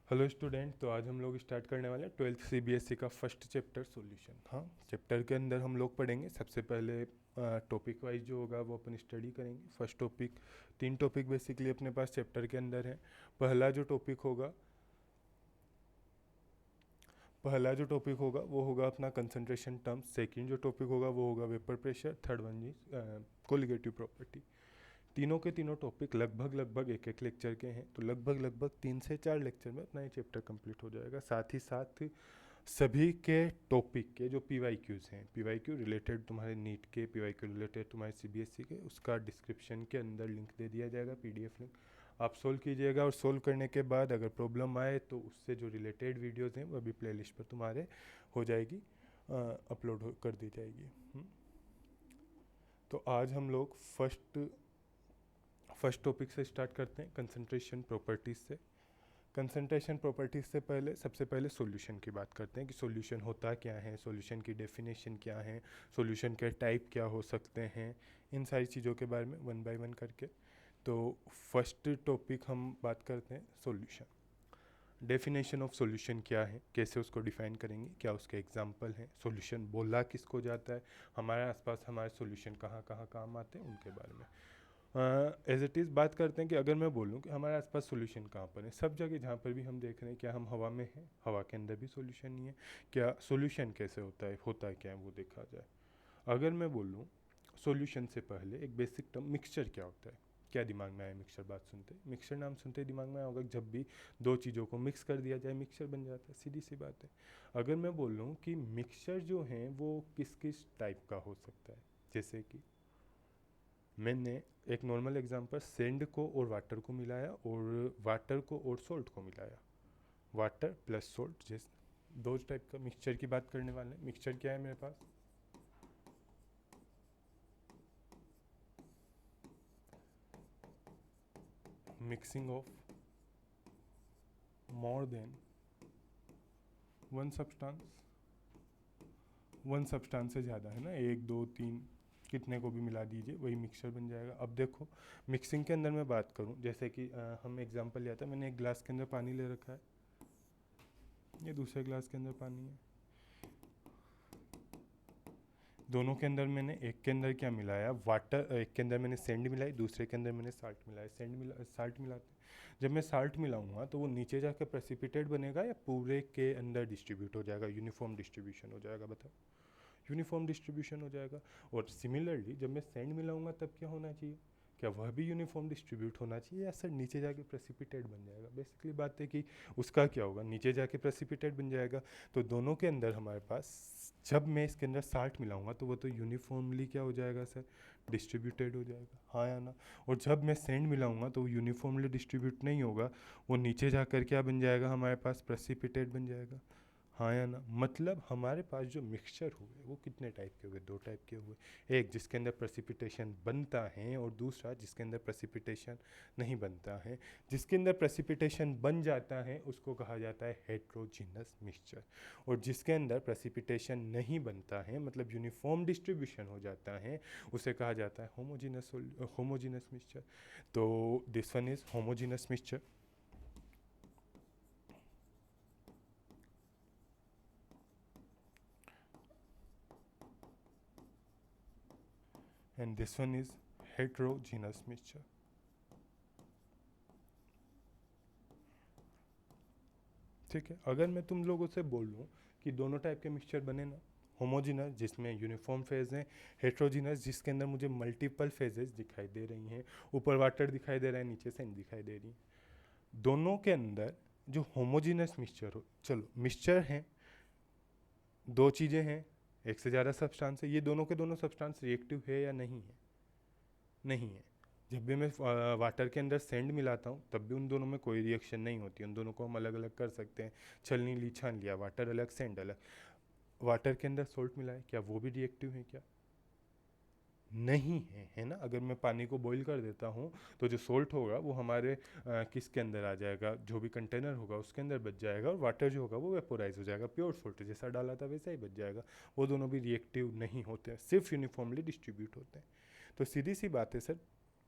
Hello student, तो आज हम लोग स्टार्ट करने वाले हैं 12th सीबीएसई का फर्स्ट चैप्टर सॉल्यूशन। हाँ, चैप्टर के अंदर हम लोग पढ़ेंगे सबसे पहले टॉपिक वाइज जो होगा वो अपन स्टडी करेंगे। फर्स्ट टॉपिक, 3 टॉपिक बेसिकली अपने पास चैप्टर के अंदर है। पहला जो टॉपिक होगा वो होगा अपना कंसंट्रेशन टर्म्स। सेकंड जो टॉपिक होगा वो होगा vapour pressure. Third one is colligative property. तीनों के तीनों टॉपिक लगभग एक एक लेक्चर के हैं, तो लगभग 3 से 4 लेक्चर में अपना ये चैप्टर कंप्लीट हो जाएगा। साथ ही साथ सभी के टॉपिक के जो पीवाईक्यूज़ हैं, पीवाईक्यू रिलेटेड तुम्हारे नीट के, पीवाईक्यू रिलेटेड तुम्हारे सीबीएसई के, उसका डिस्क्रिप्शन के अंदर लिंक दे दिया जाएगा, पीडीएफ लिंक। आप सोल्व कीजिएगा और सोल्व करने के बाद अगर प्रॉब्लम आए तो उससे जो रिलेटेड वीडियोज़ हैं वो भी प्लेलिस्ट पर तुम्हारे हो जाएगी, अपलोड कर दी जाएगी। तो आज हम लोग फर्स्ट टॉपिक से स्टार्ट करते हैं, कंसंट्रेशन प्रॉपर्टीज़ से। कंसंट्रेशन प्रॉपर्टीज़ से पहले सबसे पहले सॉल्यूशन की बात करते हैं कि सॉल्यूशन होता क्या है, सॉल्यूशन की डेफिनेशन क्या है, सॉल्यूशन के टाइप क्या हो सकते हैं, इन सारी चीज़ों के बारे में वन बाय वन करके। तो फर्स्ट टॉपिक हम बात करते हैं सॉल्यूशन। डेफिनेशन ऑफ सॉल्यूशन क्या है, कैसे उसको डिफाइन करेंगे, क्या उसके एग्जांपल हैं, सॉल्यूशन बोला किसको जाता है, हमारे आसपास हमारे सॉल्यूशन कहाँ कहाँ काम आते हैं, उनके बारे में एज इट इज़ बात करते हैं। कि अगर मैं बोलूँ कि हमारे आसपास सॉल्यूशन कहाँ पर है, सब जगह जहाँ पर भी हम देख रहे हैं, क्या हम हवा में हैं, हवा के अंदर भी सॉल्यूशन नहीं है। क्या सॉल्यूशन कैसे होता है क्या है वो देखा जाए। अगर मैं बोलूँ सॉल्यूशन से पहले एक बेसिक टर्म मिक्सचर क्या होता है, क्या दिमाग में आया मिक्सचर बात सुनते? मिक्सचर नाम सुनते ही दिमाग में आया होगा, जब भी दो चीज़ों को मिक्स कर दिया जाए मिक्सचर बन जाता है, सीधी सी बात है। अगर मैं बोलूँ कि मिक्सचर जो है वो किस किस टाइप का हो सकता है, जैसे कि मैंने एक नॉर्मल एग्जांपल सैंड को और वाटर को मिलाया और वाटर को और सॉल्ट को मिलाया, वाटर प्लस सॉल्ट, जैसे दो टाइप का मिक्सचर की बात करने वाले हैं। मिक्सचर क्या है मेरे पास, mixing of more than one substance, one substance से ज़्यादा है ना, 1 2 3 कितने को भी मिला दीजिए वही मिक्सचर बन जाएगा। अब देखो मिक्सिंग के अंदर मैं बात करूं, जैसे कि हम एग्जांपल लिया था, मैंने एक ग्लास के अंदर पानी ले रखा है, ये दूसरे ग्लास के अंदर पानी है, दोनों के अंदर मैंने एक के अंदर क्या मिलाया, वाटर, एक के अंदर मैंने सैंड मिलाई, दूसरे के अंदर मैंने साल्ट मिलाया। साल्ट मिलाते जब मैं साल्ट मिलाऊंगा तो वो नीचे जाकर प्रेसिपिटेट बनेगा या पूरे के अंदर डिस्ट्रीब्यूट हो जाएगा, यूनिफॉर्म डिस्ट्रीब्यूशन हो जाएगा, बताओ। यूनिफॉर्म डिस्ट्रीब्यूशन हो जाएगा। और सिमिलरली जब मैं सैंड मिलाऊंगा तब क्या होना चाहिए, क्या वह भी यूनिफॉर्म डिस्ट्रीब्यूट होना चाहिए या सर नीचे जाके प्रेसिपिटेट बन जाएगा। बेसिकली बात है कि उसका क्या होगा, नीचे जाके प्रेसिपिटेट बन जाएगा। तो दोनों के अंदर हमारे पास जब मैं इसके अंदर साल्ट मिलाऊंगा तो वो तो यूनिफॉर्मली क्या हो जाएगा सर, डिस्ट्रीब्यूटेड हो जाएगा, हाँ या ना। और जब मैं सैंड मिलाऊंगा तो वो यूनिफॉर्मली डिस्ट्रीब्यूट नहीं होगा, वो नीचे जाकर क्या बन जाएगा हमारे पास, प्रेसिपिटेट बन जाएगा, हाँ या ना। मतलब हमारे पास जो मिक्सचर हुए वो कितने टाइप के हुए, 2 टाइप के हुए, एक जिसके अंदर प्रेसिपिटेशन बनता है और दूसरा जिसके अंदर प्रेसिपिटेशन नहीं बनता है। जिसके अंदर प्रेसिपिटेशन बन जाता है उसको कहा जाता है हेट्रोजीनस मिक्सचर, और जिसके अंदर प्रेसिपिटेशन नहीं बनता है मतलब यूनिफॉर्म डिस्ट्रीब्यूशन हो जाता है उसे कहा जाता है होमोजीनस मिक्सचर। तो this one is homogeneous mixture and this one is heterogeneous mixture। ठीक है, अगर मैं तुम लोगों से बोल लूँ कि दोनों टाइप के मिक्सचर बने ना, होमोजीनस जिसमें यूनिफॉर्म फेज है, हेट्रोजीनस जिसके अंदर मुझे मल्टीपल फेजेस दिखाई दे रही हैं, ऊपर वाटर दिखाई दे रहा है, नीचे सैंड दिखाई दे रही है, दोनों के अंदर जो होमोजीनस मिक्सचर हो, चलो मिक्सचर हैं, दो चीज़ें हैं, एक से ज़्यादा सब्सटेंस है, ये दोनों के दोनों सब्सटेंस रिएक्टिव है या नहीं है, नहीं है। जब भी मैं वाटर के अंदर सैंड मिलाता हूँ तब भी उन दोनों में कोई रिएक्शन नहीं होती, उन दोनों को हम अलग अलग कर सकते हैं, छलनी ली छान लिया, वाटर अलग सैंड अलग। वाटर के अंदर सोल्ट मिलाए, क्या वो भी रिएक्टिव है क्या, नहीं है, है ना। अगर मैं पानी को बॉईल कर देता हूँ तो जो सोल्ट होगा वो हमारे किसके अंदर आ जाएगा, जो भी कंटेनर होगा उसके अंदर बच जाएगा, और वाटर जो होगा वो वेपोराइज हो जाएगा, प्योर सोल्ट जैसा डाला था वैसा ही बच जाएगा। वो दोनों भी रिएक्टिव नहीं होते हैं, सिर्फ यूनिफॉर्मली डिस्ट्रीब्यूट होते हैं। तो सीधी सी बात है सर,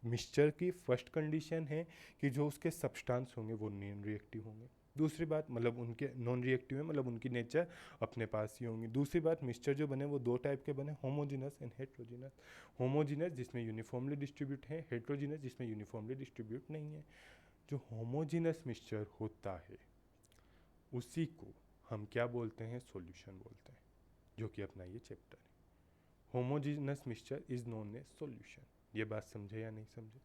मिक्सचर की फर्स्ट कंडीशन है कि जो उसके सब्सटेंस होंगे वो नॉन रिएक्टिव होंगे। दूसरी बात मतलब उनके नॉन रिएक्टिव है, मतलब उनकी नेचर अपने पास ही होंगी। दूसरी बात मिक्सचर जो बने वो दो टाइप के बने, होमोजीनस एंड हेट्रोजीनस। होमोजीनस जिसमें यूनिफॉर्मली डिस्ट्रीब्यूट है, हेट्रोजीनस जिसमें यूनिफॉर्मली डिस्ट्रीब्यूट नहीं है। जो होमोजीनस मिक्सचर होता है उसी को हम क्या बोलते हैं, सॉल्यूशन बोलते हैं, जो कि अपना ये चैप्टर है। Homogeneous mixture is known as solution. ये बात समझे या नहीं समझे?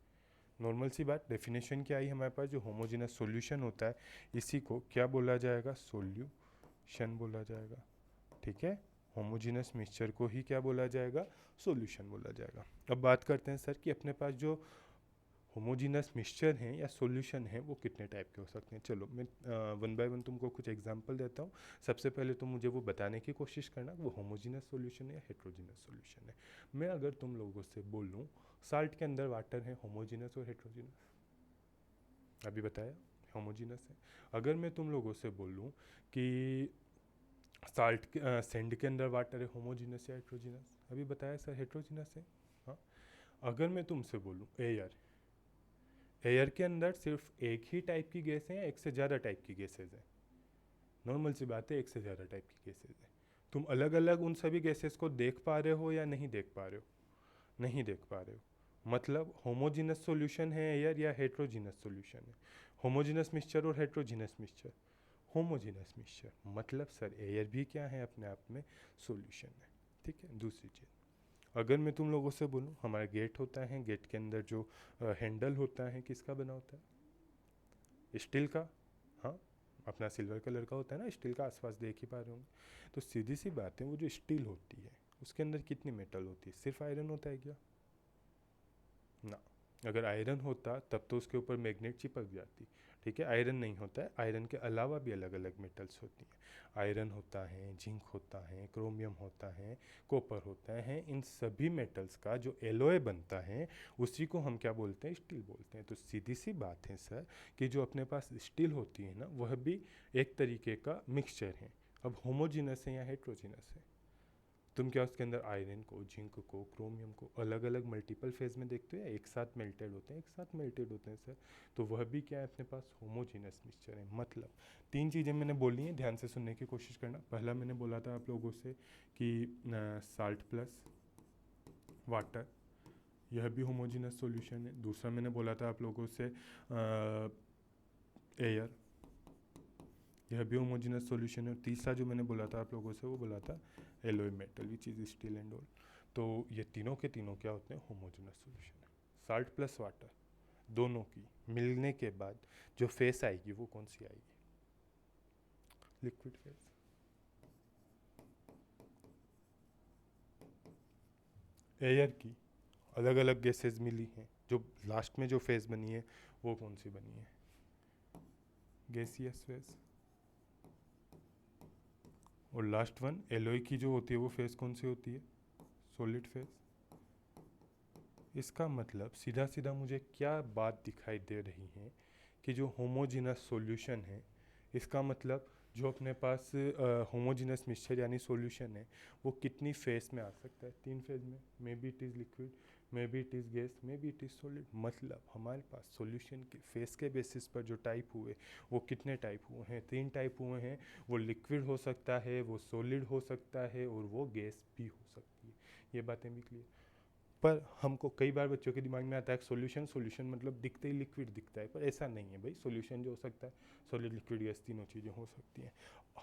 नॉर्मल सी बात, डेफिनेशन क्या आई हमारे पास, जो होमोजीनस सॉल्यूशन होता है इसी को क्या बोला जाएगा, सॉल्यूशन बोला जाएगा। ठीक है, होमोजीनस मिक्सचर को ही क्या बोला जाएगा, सॉल्यूशन बोला जाएगा। अब बात करते हैं सर कि अपने पास जो होमोजीनस मिक्सचर हैं या सॉल्यूशन हैं वो कितने टाइप के हो सकते हैं। चलो मैं वन बाय वन तुमको कुछ एग्जांपल देता हूँ। सबसे पहले तुम मुझे वो बताने की कोशिश करना वो होमोजीनस सॉल्यूशन है या हेट्रोजीनस सॉल्यूशन है। मैं अगर तुम लोगों से बोलूँ साल्ट के अंदर वाटर है, होमोजीनस और हेट्रोजीनस, अभी बताया होमोजीनस है। अगर मैं तुम लोगों से बोलूँ कि सेंड के अंदर वाटर है, होमोजीनस या हेट्रोजीनस, अभी बताया सर हेट्रोजीनस है। हाँ, अगर मैं तुमसे बोलूँ एयर के अंदर सिर्फ एक ही टाइप की गैस है या एक से ज़्यादा टाइप की गैसेज हैं, नॉर्मल सी बात है एक से ज़्यादा टाइप की गैसेज हैं। तुम अलग अलग उन सभी गैसेज को देख पा रहे हो या नहीं देख पा रहे हो, नहीं देख पा रहे हो। मतलब होमोजीनस सॉल्यूशन है एयर या हेट्रोजीनस सॉल्यूशन है, होमोजीनस मिक्सचर और हेट्रोजीनस मिक्सचर। होमोजीनस मिक्सचर मतलब सर एयर भी क्या है अपने आप में सॉल्यूशन है। ठीक है, दूसरी चीज़ अगर मैं तुम लोगों से बोलूँ हमारा गेट होता है, गेट के अंदर जो हैंडल होता है किसका बना होता है, स्टील का। हाँ, अपना सिल्वर कलर का होता है ना, स्टील का आसपास देख ही पा रहे होंगे। तो सीधी सी बात है वो जो स्टील होती है उसके अंदर कितनी मेटल होती है, सिर्फ आयरन होता है क्या? ना, अगर आयरन होता तब तो उसके ऊपर मैग्नेट चिपक जाती। ठीक है, आयरन नहीं होता है, आयरन के अलावा भी अलग अलग मेटल्स होती हैं। आयरन होता है, जिंक होता है, क्रोमियम होता है, कॉपर होता है। इन सभी मेटल्स का जो एलॉय बनता है उसी को हम क्या बोलते हैं, स्टील बोलते हैं। तो सीधी सी बात है सर कि जो अपने पास स्टील होती है ना वह भी एक तरीके का मिक्सचर है। अब होमोजीनस है या हेट्रोजीनस है? तुम क्या उसके अंदर आयरन को, जिंक को, क्रोमियम को अलग अलग मल्टीपल फेज में देखते हो या एक साथ मेल्टेड होते हैं? एक साथ मेल्टेड होते हैं सर। तो वह भी क्या है अपने पास, होमोजीनस मिक्सचर है। मतलब तीन चीज़ें मैंने बोली हैं, ध्यान से सुनने की कोशिश करना। पहला मैंने बोला था आप लोगों से कि साल्ट प्लस वाटर, यह भी होमोजीनस सॉल्यूशन है। दूसरा मैंने बोला था आप लोगों से एयर, यह भी होमोजीनस सॉल्यूशन है। और तीसरा जो मैंने बोला था आप लोगों से वो बोला था alloy metal which is steel and all. तो ये तीनों के तीनों क्या होते हैं, होमोजेनस सॉल्यूशन है। साल्ट प्लस वाटर दोनों की मिलने के बाद जो फेस आएगी वो कौन सी आएगी, लिक्विड फेस। एयर की अलग अलग गैसेस मिली हैं, जो लास्ट में जो फेस बनी है वो कौन सी बनी है, गैसियस फेस। और लास्ट वन एलॉय की जो होती है वो फेस कौन सी होती है, सॉलिड फेस। इसका मतलब सीधा सीधा मुझे क्या बात दिखाई दे रही है कि जो होमोजीनस सॉल्यूशन है, इसका मतलब जो अपने पास होमोजीनस मिक्सचर यानी सॉल्यूशन है वो कितनी फेस में आ सकता है, तीन फेज में। May be it is liquid, may be it is gas, may be it is solid. मतलब हमारे पास सॉल्यूशन के फेस के बेसिस पर जो टाइप हुए वो कितने टाइप हुए हैं, तीन टाइप हुए हैं। वो लिक्विड हो सकता है, वो सॉलिड हो सकता है और वो गैस भी हो सकती है। ये बातें भी क्लियर। पर हमको कई बार बच्चों के दिमाग में आता है सॉल्यूशन, सॉल्यूशन मतलब दिखते ही लिक्विड दिखता है, पर ऐसा नहीं है भाई। सॉल्यूशन जो हो सकता है सॉलिड, लिक्विड, गैस तीनों चीज़ें हो सकती हैं।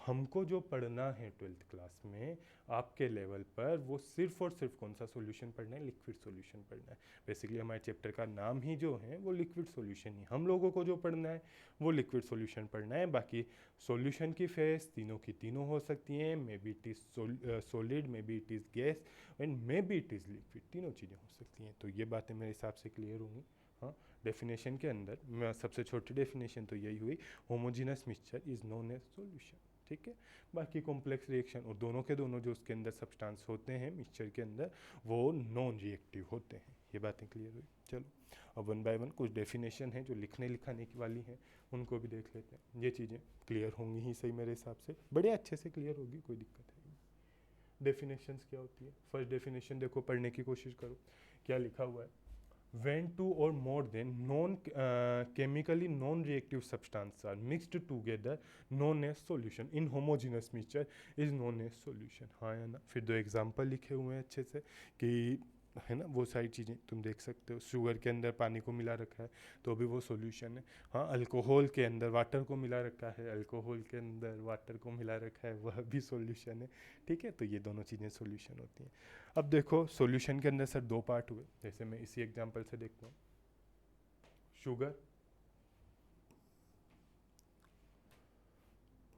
हमको जो पढ़ना है 12th क्लास में आपके लेवल पर वो सिर्फ और सिर्फ कौन सा सॉल्यूशन पढ़ना है, लिक्विड सॉल्यूशन पढ़ना है। बेसिकली हमारे चैप्टर का नाम ही जो है वो लिक्विड सॉल्यूशन ही, हम लोगों को जो पढ़ना है वो लिक्विड सॉल्यूशन पढ़ना है। बाकी सॉल्यूशन की फेस तीनों की तीनों हो सकती हैं, may be it is solid, may be it is gas and may be it is liquid, तीनों चीज़ें हो सकती हैं। तो ये बातें मेरे हिसाब से क्लियर होंगी। हाँ, डेफिनेशन के अंदर मैं सबसे छोटी डेफिनेशन तो यही हुई, homogeneous mixture is known as solution. ठीक है, बाकी कॉम्प्लेक्स रिएक्शन और दोनों के दोनों जो उसके अंदर सब्सटेंस होते हैं मिक्सचर के अंदर वो नॉन रिएक्टिव होते हैं। ये बातें क्लियर हुई। चलो अब वन बाय वन कुछ डेफिनेशन है जो लिखने लिखाने की वाली हैं उनको भी देख लेते हैं। ये चीज़ें क्लियर होंगी ही सही मेरे हिसाब से, बड़े अच्छे से क्लियर होगी, कोई दिक्कत है नहीं। डेफिनेशंस क्या होती है, फर्स्ट डेफिनेशन देखो, पढ़ने की कोशिश करो क्या लिखा हुआ है। when two or more than chemically non-reactive substances are mixed together known as solution in homogeneous mixture is known as solution। हाँ या ना। फिर दो एग्जांपल लिखे हुए हैं अच्छे से कि है ना, वो सारी चीज़ें तुम देख सकते हो। शुगर के अंदर पानी को मिला रखा है तो भी वो सॉल्यूशन है। हाँ, अल्कोहल के अंदर वाटर को मिला रखा है, अल्कोहल के अंदर वाटर को मिला रखा है, वह भी सॉल्यूशन है। ठीक है, तो ये दोनों चीज़ें सॉल्यूशन होती हैं। अब देखो सॉल्यूशन के अंदर सर दो पार्ट हुए, जैसे मैं इसी एग्जांपल से देखता हूँ। शुगर,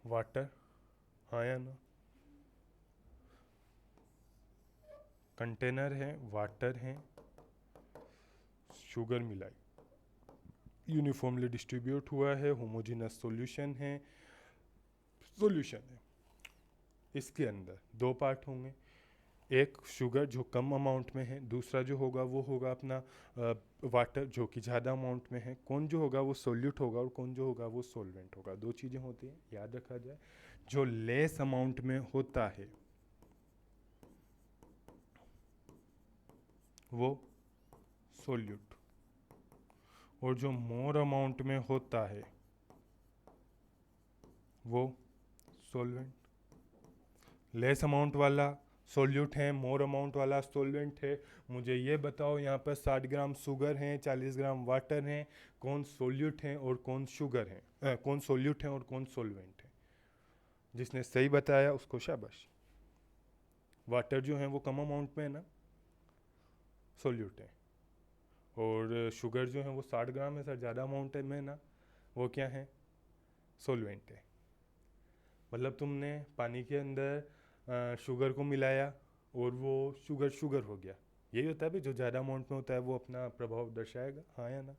वाटर, हाँ या ना। कंटेनर है, वाटर है, शुगर मिलाई, यूनिफॉर्मली डिस्ट्रीब्यूट हुआ है, होमोजेनस सॉल्यूशन है, सॉल्यूशन है। इसके अंदर दो पार्ट होंगे, एक शुगर जो कम अमाउंट में है, दूसरा जो होगा वो होगा अपना वाटर जो कि ज़्यादा अमाउंट में है। कौन जो होगा वो सोल्यूट होगा और कौन जो होगा वो सोलवेंट होगा। दो चीज़ें होती हैं, याद रखा जाए। जो लेस अमाउंट में होता है वो सोल्यूट, और जो मोर अमाउंट में होता है वो सोलवेंट। लेस अमाउंट वाला सोल्यूट है, मोर अमाउंट वाला सोलवेंट है। मुझे ये बताओ, यहाँ पर 60 ग्राम शुगर हैं, 40 ग्राम वाटर हैं, कौन सोल्यूट हैं और कौन शुगर हैं, कौन सोल्यूट हैं और कौन सोलवेंट है। जिसने सही बताया उसको शाबाश। वाटर जो है वो कम अमाउंट में है ना, सोल्यूट है। और शुगर जो है वो 60 ग्राम है सर, ज़्यादा अमाउंट में है ना, वो क्या है, सोलवेंट है। मतलब तुमने पानी के अंदर शुगर को मिलाया और वो शुगर हो गया। यही होता है भाई, जो ज़्यादा अमाउंट में होता है वो अपना प्रभाव दर्शाएगा, हाँ या ना।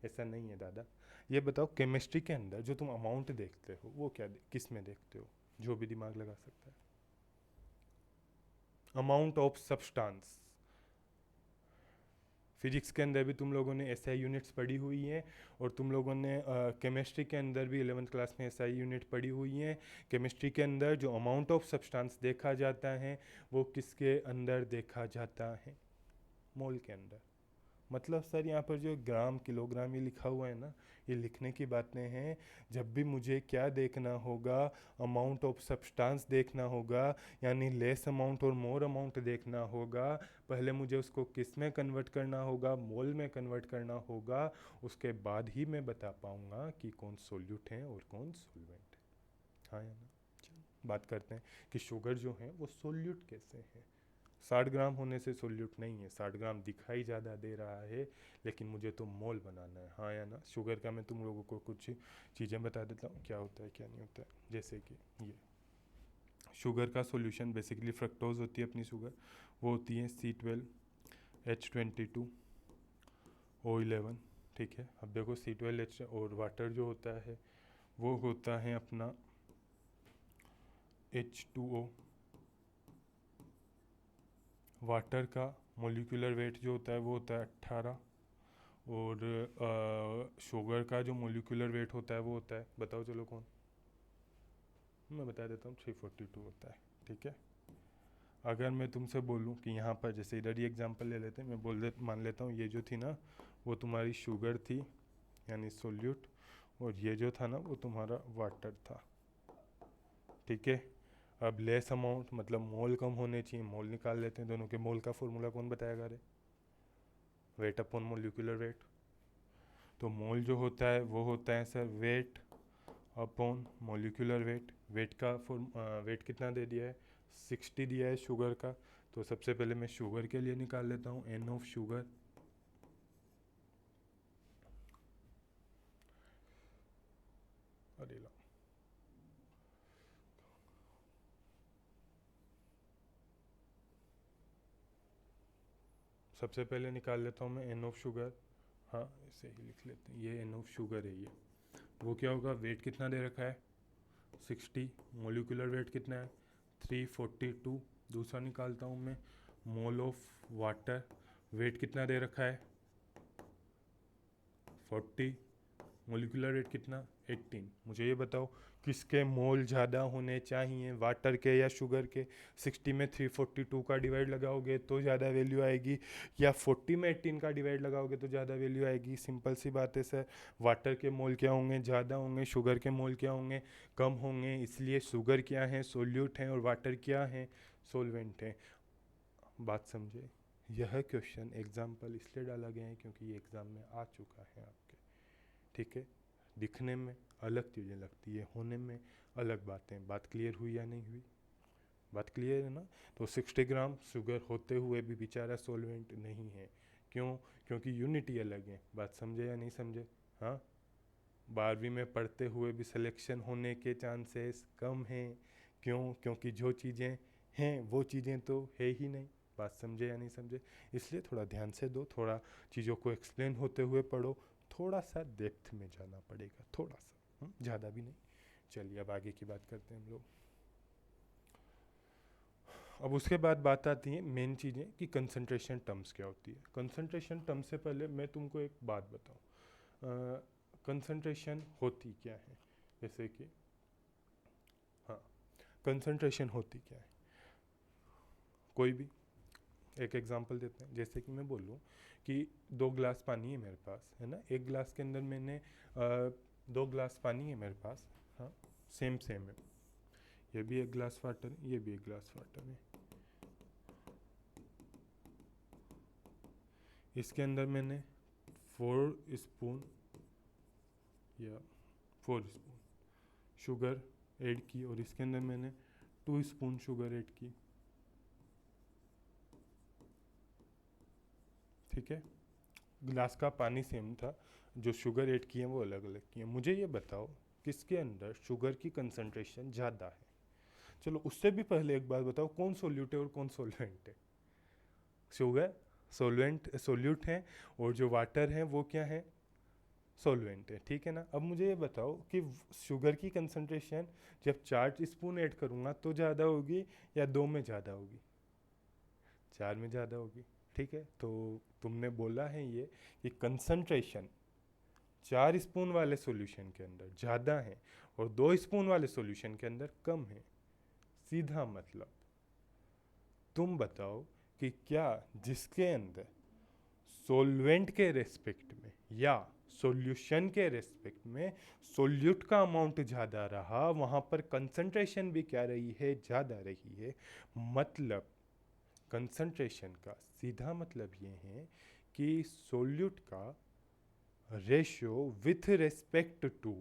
ऐसा नहीं है दादा। ये बताओ केमिस्ट्री के अंदर जो तुम अमाउंट देखते हो वो क्या किस में देखते हो, जो भी दिमाग लगा सकता है। Amount of substance. फिजिक्स के अंदर भी तुम लोगों ने एसआई यूनिट्स पढ़ी हुई हैं, और तुम लोगों ने केमिस्ट्री के अंदर भी 11th क्लास में एसआई यूनिट पढ़ी हुई हैं। केमिस्ट्री के अंदर जो अमाउंट ऑफ सब्सटेंस देखा जाता है वो किसके अंदर देखा जाता है, मोल के अंदर। मतलब सर यहाँ पर जो ग्राम किलोग्राम ये लिखा हुआ है ना, ये लिखने की बातें हैं। जब भी मुझे क्या देखना होगा, अमाउंट ऑफ सब्सटेंस देखना होगा, यानी लेस अमाउंट और मोर अमाउंट देखना होगा, पहले मुझे उसको किस में कन्वर्ट करना होगा, मोल में कन्वर्ट करना होगा। उसके बाद ही मैं बता पाऊँगा कि कौन सोल्यूट है और कौन सोलवेंट है। हाँ या ना। चलो बात करते हैं कि शुगर जो है वो सोल्यूट कैसे है। 60 ग्राम होने से सोल्यूट नहीं है, 60 ग्राम दिखाई ज़्यादा दे रहा है लेकिन मुझे तो मोल बनाना है, हाँ या ना। शुगर का मैं तुम लोगों को कुछ चीज़ें बता देता हूँ क्या होता है क्या नहीं होता है। जैसे कि ये शुगर का सॉल्यूशन बेसिकली फ्रक्टोज होती है अपनी शुगर, वो होती है C12H22O11। ठीक है, अब देखो C12H और वाटर जो होता है वो होता है अपना H2O। वाटर का मोलिकुलर वेट जो होता है वो होता है 18, और शुगर का जो मोलिकुलर वेट होता है वो होता है, बताओ चलो कौन, मैं बता देता हूँ, 342 होता है। ठीक है, अगर मैं तुमसे बोलूँ कि यहाँ पर जैसे इधर ही एग्जांपल ले लेते हैं, मैं मान लेता हूँ ये जो थी ना वो तुम्हारी शुगर थी यानी सोल्यूट, और ये जो था ना वो तुम्हारा वाटर था। ठीक है, अब लेस अमाउंट मतलब मोल कम होने चाहिए, मोल निकाल लेते हैं। दोनों के मोल का फॉर्मूला कौन बताएगा रे, वेट अपॉन मोलिकुलर वेट। तो मोल जो होता है वो होता है sir weight upon molecular weight. Weight कितना दे दिया है, 60 दिया है शुगर का। तो सबसे पहले मैं शुगर के लिए निकाल लेता हूँ एन ऑफ शुगर। अरे लो, सबसे पहले निकाल लेता हूँ मैं एन ऑफ शुगर। हाँ इसे ही लिख लेते हैं, ये एन ऑफ शुगर है। ये वो क्या होगा, वेट कितना दे रखा है 60, मोलिकुलर वेट कितना है 342। दूसरा निकालता हूँ मैं मोल ऑफ वाटर, वेट कितना दे रखा है 40, मोलिकुलर वेट कितना 18। मुझे ये बताओ किसके मोल ज़्यादा होने चाहिए, वाटर के या शुगर के। 60 में 342 का डिवाइड लगाओगे तो ज़्यादा वैल्यू आएगी, या 40 में 18 का डिवाइड लगाओगे तो ज़्यादा वैल्यू आएगी। सिंपल सी बात है सर। वाटर के मोल क्या होंगे, ज़्यादा होंगे, शुगर के मोल क्या होंगे, कम होंगे। इसलिए शुगर क्या है, सोल्यूट है, और वाटर क्या है, सोलवेंट है। बात समझे। यह क्वेश्चन एग्जाम्पल इसलिए डाला गया है क्योंकि ये एग्ज़ाम में आ चुका है आपके। ठीक है, दिखने में अलग चीज़ें लगती है, होने में अलग बातें। बात क्लियर हुई या नहीं हुई? बात क्लियर है ना? तो 60 ग्राम शुगर होते हुए भी बेचारा सोलवेंट नहीं है। क्यों? क्योंकि यूनिटी अलग है। बात समझे या नहीं समझे? हाँ, 12वीं में पढ़ते हुए भी सिलेक्शन होने के चांसेस कम हैं। क्यों? क्योंकि जो चीज़ें हैं वो चीज़ें तो है ही नहीं। बात समझे या नहीं समझे? इसलिए थोड़ा ध्यान से दो, थोड़ा चीज़ों को एक्सप्लेन होते हुए पढ़ो, थोड़ा सा डेप्थ में जाना पड़ेगा, थोड़ा सा, ज़्यादा भी नहीं। चलिए अब आगे की बात करते हैं हम लोग। अब उसके बाद बात आती है मेन चीज़ें कि कंसंट्रेशन टर्म्स क्या होती है। कंसंट्रेशन टर्म से पहले मैं तुमको एक बात बताऊँ, कंसंट्रेशन होती क्या है। जैसे कि हाँ, कंसंट्रेशन होती क्या है, कोई भी एक एग्जांपल देते हैं। जैसे कि मैं बोलूँ कि 2 ग्लास पानी है मेरे पास, है ना। एक ग्लास के अंदर मैंने 2 ग्लास पानी है मेरे पास, हाँ, सेम सेम है। ये भी एक ग्लास वाटर है, ये भी एक ग्लास वाटर है। इसके अंदर मैंने 4 स्पून या 4 स्पून शुगर ऐड की, और इसके अंदर मैंने 2 स्पून शुगर ऐड की। ठीक है, ग्लास का पानी सेम था, जो शुगर ऐड की है वो अलग अलग की है। मुझे ये बताओ किसके अंदर शुगर की कंसंट्रेशन ज़्यादा है। चलो उससे भी पहले एक बात बताओ, कौन सोल्यूट है और कौन सोलवेंट है। शुगर सोल्यूट है, और जो वाटर है वो क्या है, सोलवेंट है। ठीक है ना। अब मुझे ये बताओ कि शुगर की कंसंट्रेशन जब 4 स्पून ऐड करूँगा तो ज़्यादा होगी या 2 में ज़्यादा होगी? 4 में ज़्यादा होगी। ठीक है, तो तुमने बोला है ये कि कंसंट्रेशन 4 स्पून वाले सॉल्यूशन के अंदर ज़्यादा है और 2 स्पून वाले सॉल्यूशन के अंदर कम है। सीधा मतलब तुम बताओ कि क्या जिसके अंदर सोलवेंट के रेस्पेक्ट में या सॉल्यूशन के रेस्पेक्ट में सोल्यूट का अमाउंट ज़्यादा रहा, वहाँ पर कंसंट्रेशन भी क्या रही है, ज़्यादा रही है। मतलब कंसंट्रेशन का सीधा मतलब ये है कि सोल्यूट का ratio with respect to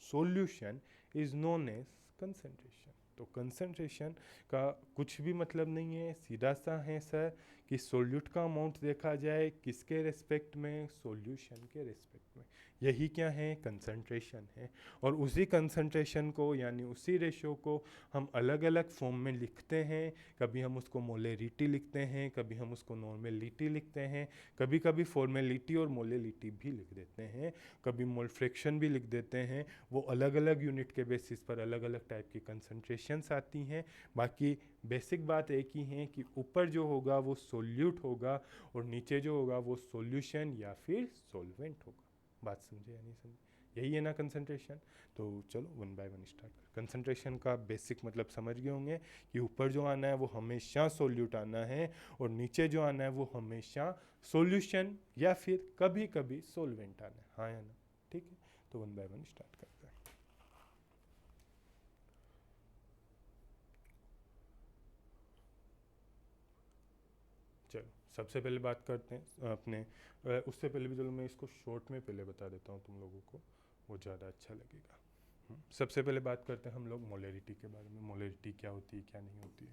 solution is known as concentration. तो कंसंट्रेशन का कुछ भी मतलब नहीं है, सीधा सा है सर कि सोल्यूट का अमाउंट देखा जाए किसके रेस्पेक्ट में, सॉल्यूशन के रेस्पेक्ट में। यही क्या है, कंसंट्रेशन है। और उसी कंसंट्रेशन को यानी उसी रेशियो को हम अलग अलग फॉर्म में लिखते हैं। कभी हम उसको मोलेरिटी लिखते हैं, कभी हम उसको नॉर्मेलिटी लिखते हैं, कभी कभी फॉर्मेलिटी और मोलेलिटी भी लिख देते हैं, कभी मोल फ्रैक्शन भी लिख देते हैं। वो अलग अलग यूनिट के बेसिस पर अलग अलग टाइप की कंसंट्रेशंस आती हैं। बाकी बेसिक बात एक ही है कि ऊपर जो होगा वो सोल्यूट होगा और नीचे जो होगा वो सॉल्यूशन या फिर सॉल्वेंट होगा। बात समझे या नहीं समझे? यही है ना कंसंट्रेशन। तो चलो वन बाय वन स्टार्ट कर। कंसंट्रेशन का बेसिक मतलब समझ गए होंगे कि ऊपर जो आना है वो हमेशा सोल्यूट आना है और नीचे जो आना है वो हमेशा सॉल्यूशन या फिर कभी कभी सॉल्वेंट आना है। हाँ या ना? ठीक है, तो वन बाय वन स्टार्ट करते हैं। चलो सबसे पहले बात करते हैं अपने उससे पहले भी चलो मैं इसको शॉर्ट में पहले बता देता हूँ तुम लोगों को, वो ज़्यादा अच्छा लगेगा। सबसे पहले बात करते हैं हम लोग मोलेरिटी के बारे में। मोलेरिटी क्या होती है, क्या नहीं होती है।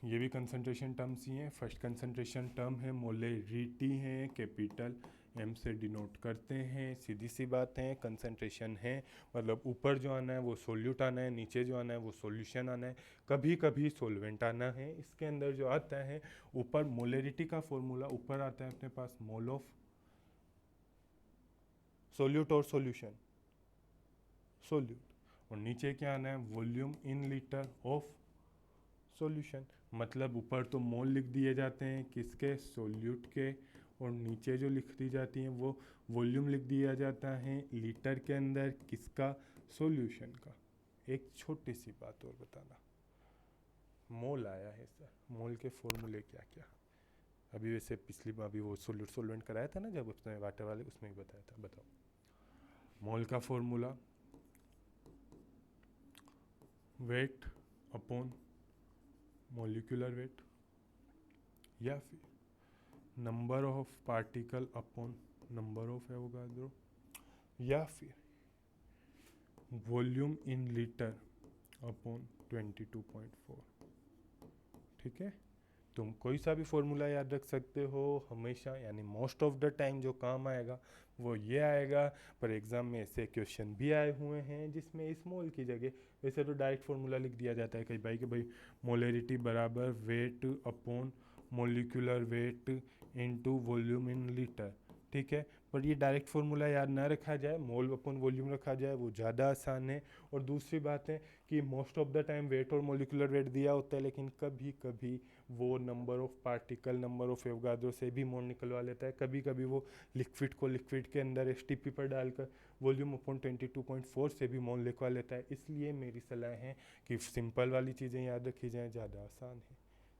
ये भी कंसंट्रेशन टर्म्स ही हैं। फर्स्ट कंसंट्रेशन टर्म है मोलेरिटी है, कैपिटल एम से डिनोट करते हैं। सीधी सी बात है, कंसंट्रेशन है मतलब ऊपर जो आना है वो सोल्यूट आना है, नीचे जो आना है वो सॉल्यूशन आना है, कभी कभी सोलवेंट आना है। इसके अंदर जो आता है ऊपर मोलेरिटी का फॉर्मूला ऊपर आता है अपने पास, मोल ऑफ सोल्यूट और सॉल्यूशन, सोल्यूट, और नीचे क्या आना है, volume in litre of solution. मतलब ऊपर तो मोल लिख दिए जाते हैं किसके, सोल्यूट के, और नीचे जो लिख दी जाती हैं वो वॉल्यूम लिख दिया जाता है लीटर के अंदर, किसका, सॉल्यूशन का। एक छोटी सी बात और बताना, मोल आया है सर, मोल के फॉर्मूले क्या क्या, अभी वैसे पिछली बार अभी वो सोल्वेंट कराया था ना जब उसने वाटर वाले, उसमें ही बताया था। बताओ मोल का formula weight upon molecular weight, या फिर number of particle upon number of Avogadro, या फिर वॉल्यूम इन लीटर अपॉन 22.4। ठीक है, तुम कोई सा भी फॉर्मूला याद रख सकते हो हमेशा, यानी मोस्ट ऑफ द टाइम जो काम आएगा वो ये आएगा। पर एग्ज़ाम में ऐसे क्वेश्चन भी आए हुए हैं जिसमें इस मोल की जगह वैसे तो डायरेक्ट फार्मूला लिख दिया जाता है कई भाई कि भाई मोलरिटी बराबर wait upon molecular weight into volume in litre. ठीक है, पर ये डायरेक्ट फार्मूला याद ना रखा जाए, मोल अपॉन वॉल्यूम रखा जाए, वो ज़्यादा आसान है। और दूसरी बात है कि most of the time weight और मोलिकुलर वेट दिया होता है, लेकिन कभी कभी वो number of particle, number of Avogadro से भी मोल निकलवा लेता है। कभी कभी वो लिक्विड को लिक्विड के अंदर एसटीपी पर डालकर वॉल्यूम अपॉन 22.4 से भी मोल लिखवा लेता है। इसलिए मेरी सलाह है कि सिंपल वाली चीज़ें याद रखी जाएँ, ज़्यादा आसान है।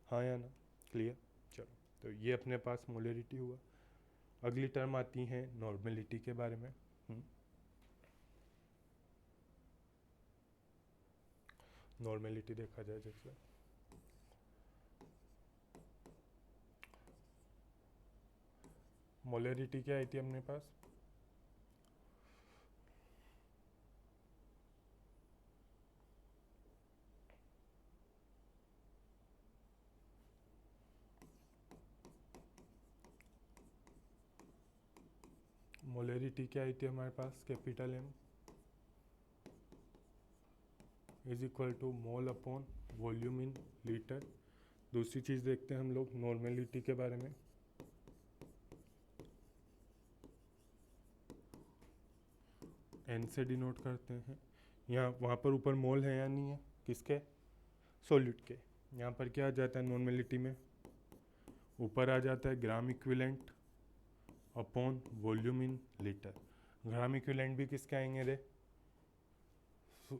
हाँ या ना, क्लियर? चलो, तो ये अपने पास मोलरिटी हुआ। अगली टर्म आती है नॉर्मेलिटी के बारे में। नॉर्मेलिटी देखा जाए जैसे मोलरिटी क्या आई थी अपने पास, मोलरिटी क्या आई थी हमारे पास, capital M is equal to mole upon volume in litre. दूसरी चीज़ देखते हैं हम लोग नॉर्मेलिटी के बारे में। एन से डिनोट करते हैं। यहाँ वहाँ पर ऊपर मोल है या नहीं है, किसके, सॉल्यूट के। यहाँ पर क्या आ जाता है नॉर्मेलिटी में, ऊपर आ जाता है ग्राम equivalent upon volume in litre. Gram equivalent भी किसके आएंगे रे,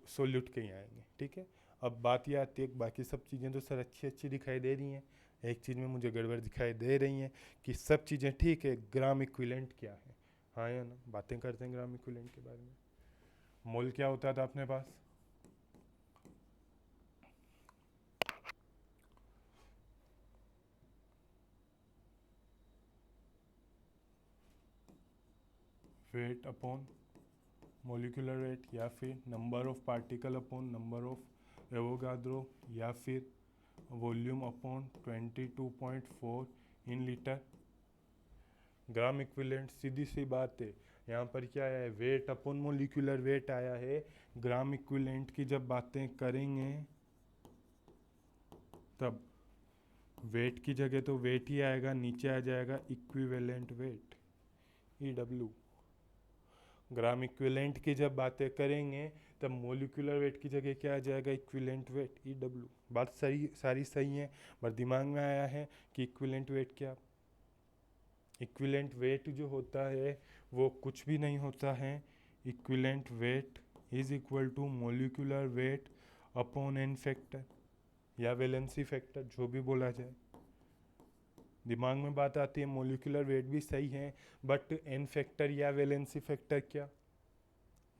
सोल्यूट के ही आएंगे। ठीक है, अब बात ये आती है बाकी सब चीज़ें तो सर अच्छी अच्छी दिखाई दे रही हैं, एक चीज़ में मुझे गड़बड़ दिखाई दे रही हैं कि सब चीज़ें ठीक है, ग्राम इक्विवेलेंट क्या है। हाँ या ना, बातें करते हैं ग्राम इक्विवेलेंट के बारे में। मोल क्या होता था अपने पास, वेट अपॉन मोलिकुलर वेट, या फिर number of particle upon number of Avogadro, या फिर volume upon 22.4 in litre. Gram equivalent सीधी सी बात है, यहाँ पर क्या है, वेट अपॉन मोलिकुलर वेट आया है। ग्राम इक्विवेलेंट की जब बातें करेंगे तब वेट की जगह तो वेट ही आएगा, नीचे आ जाएगा equivalent weight EW। Gram equivalent की जब बातें करेंगे तब मोलिकुलर वेट की जगह क्या आ जाएगा, इक्विवेलेंट वेट EW। बात सही, सारी सही है, पर दिमाग में आया है कि इक्विवेलेंट वेट क्या, इक्विवेलेंट वेट जो होता है वो कुछ भी नहीं होता है, equivalent weight is equal to molecular weight upon N factor या वैलेंसी फैक्टर, जो भी बोला जाए। दिमाग में बात आती है मोलिकुलर वेट भी सही है, बट एन फैक्टर या वैलेंसी फैक्टर क्या,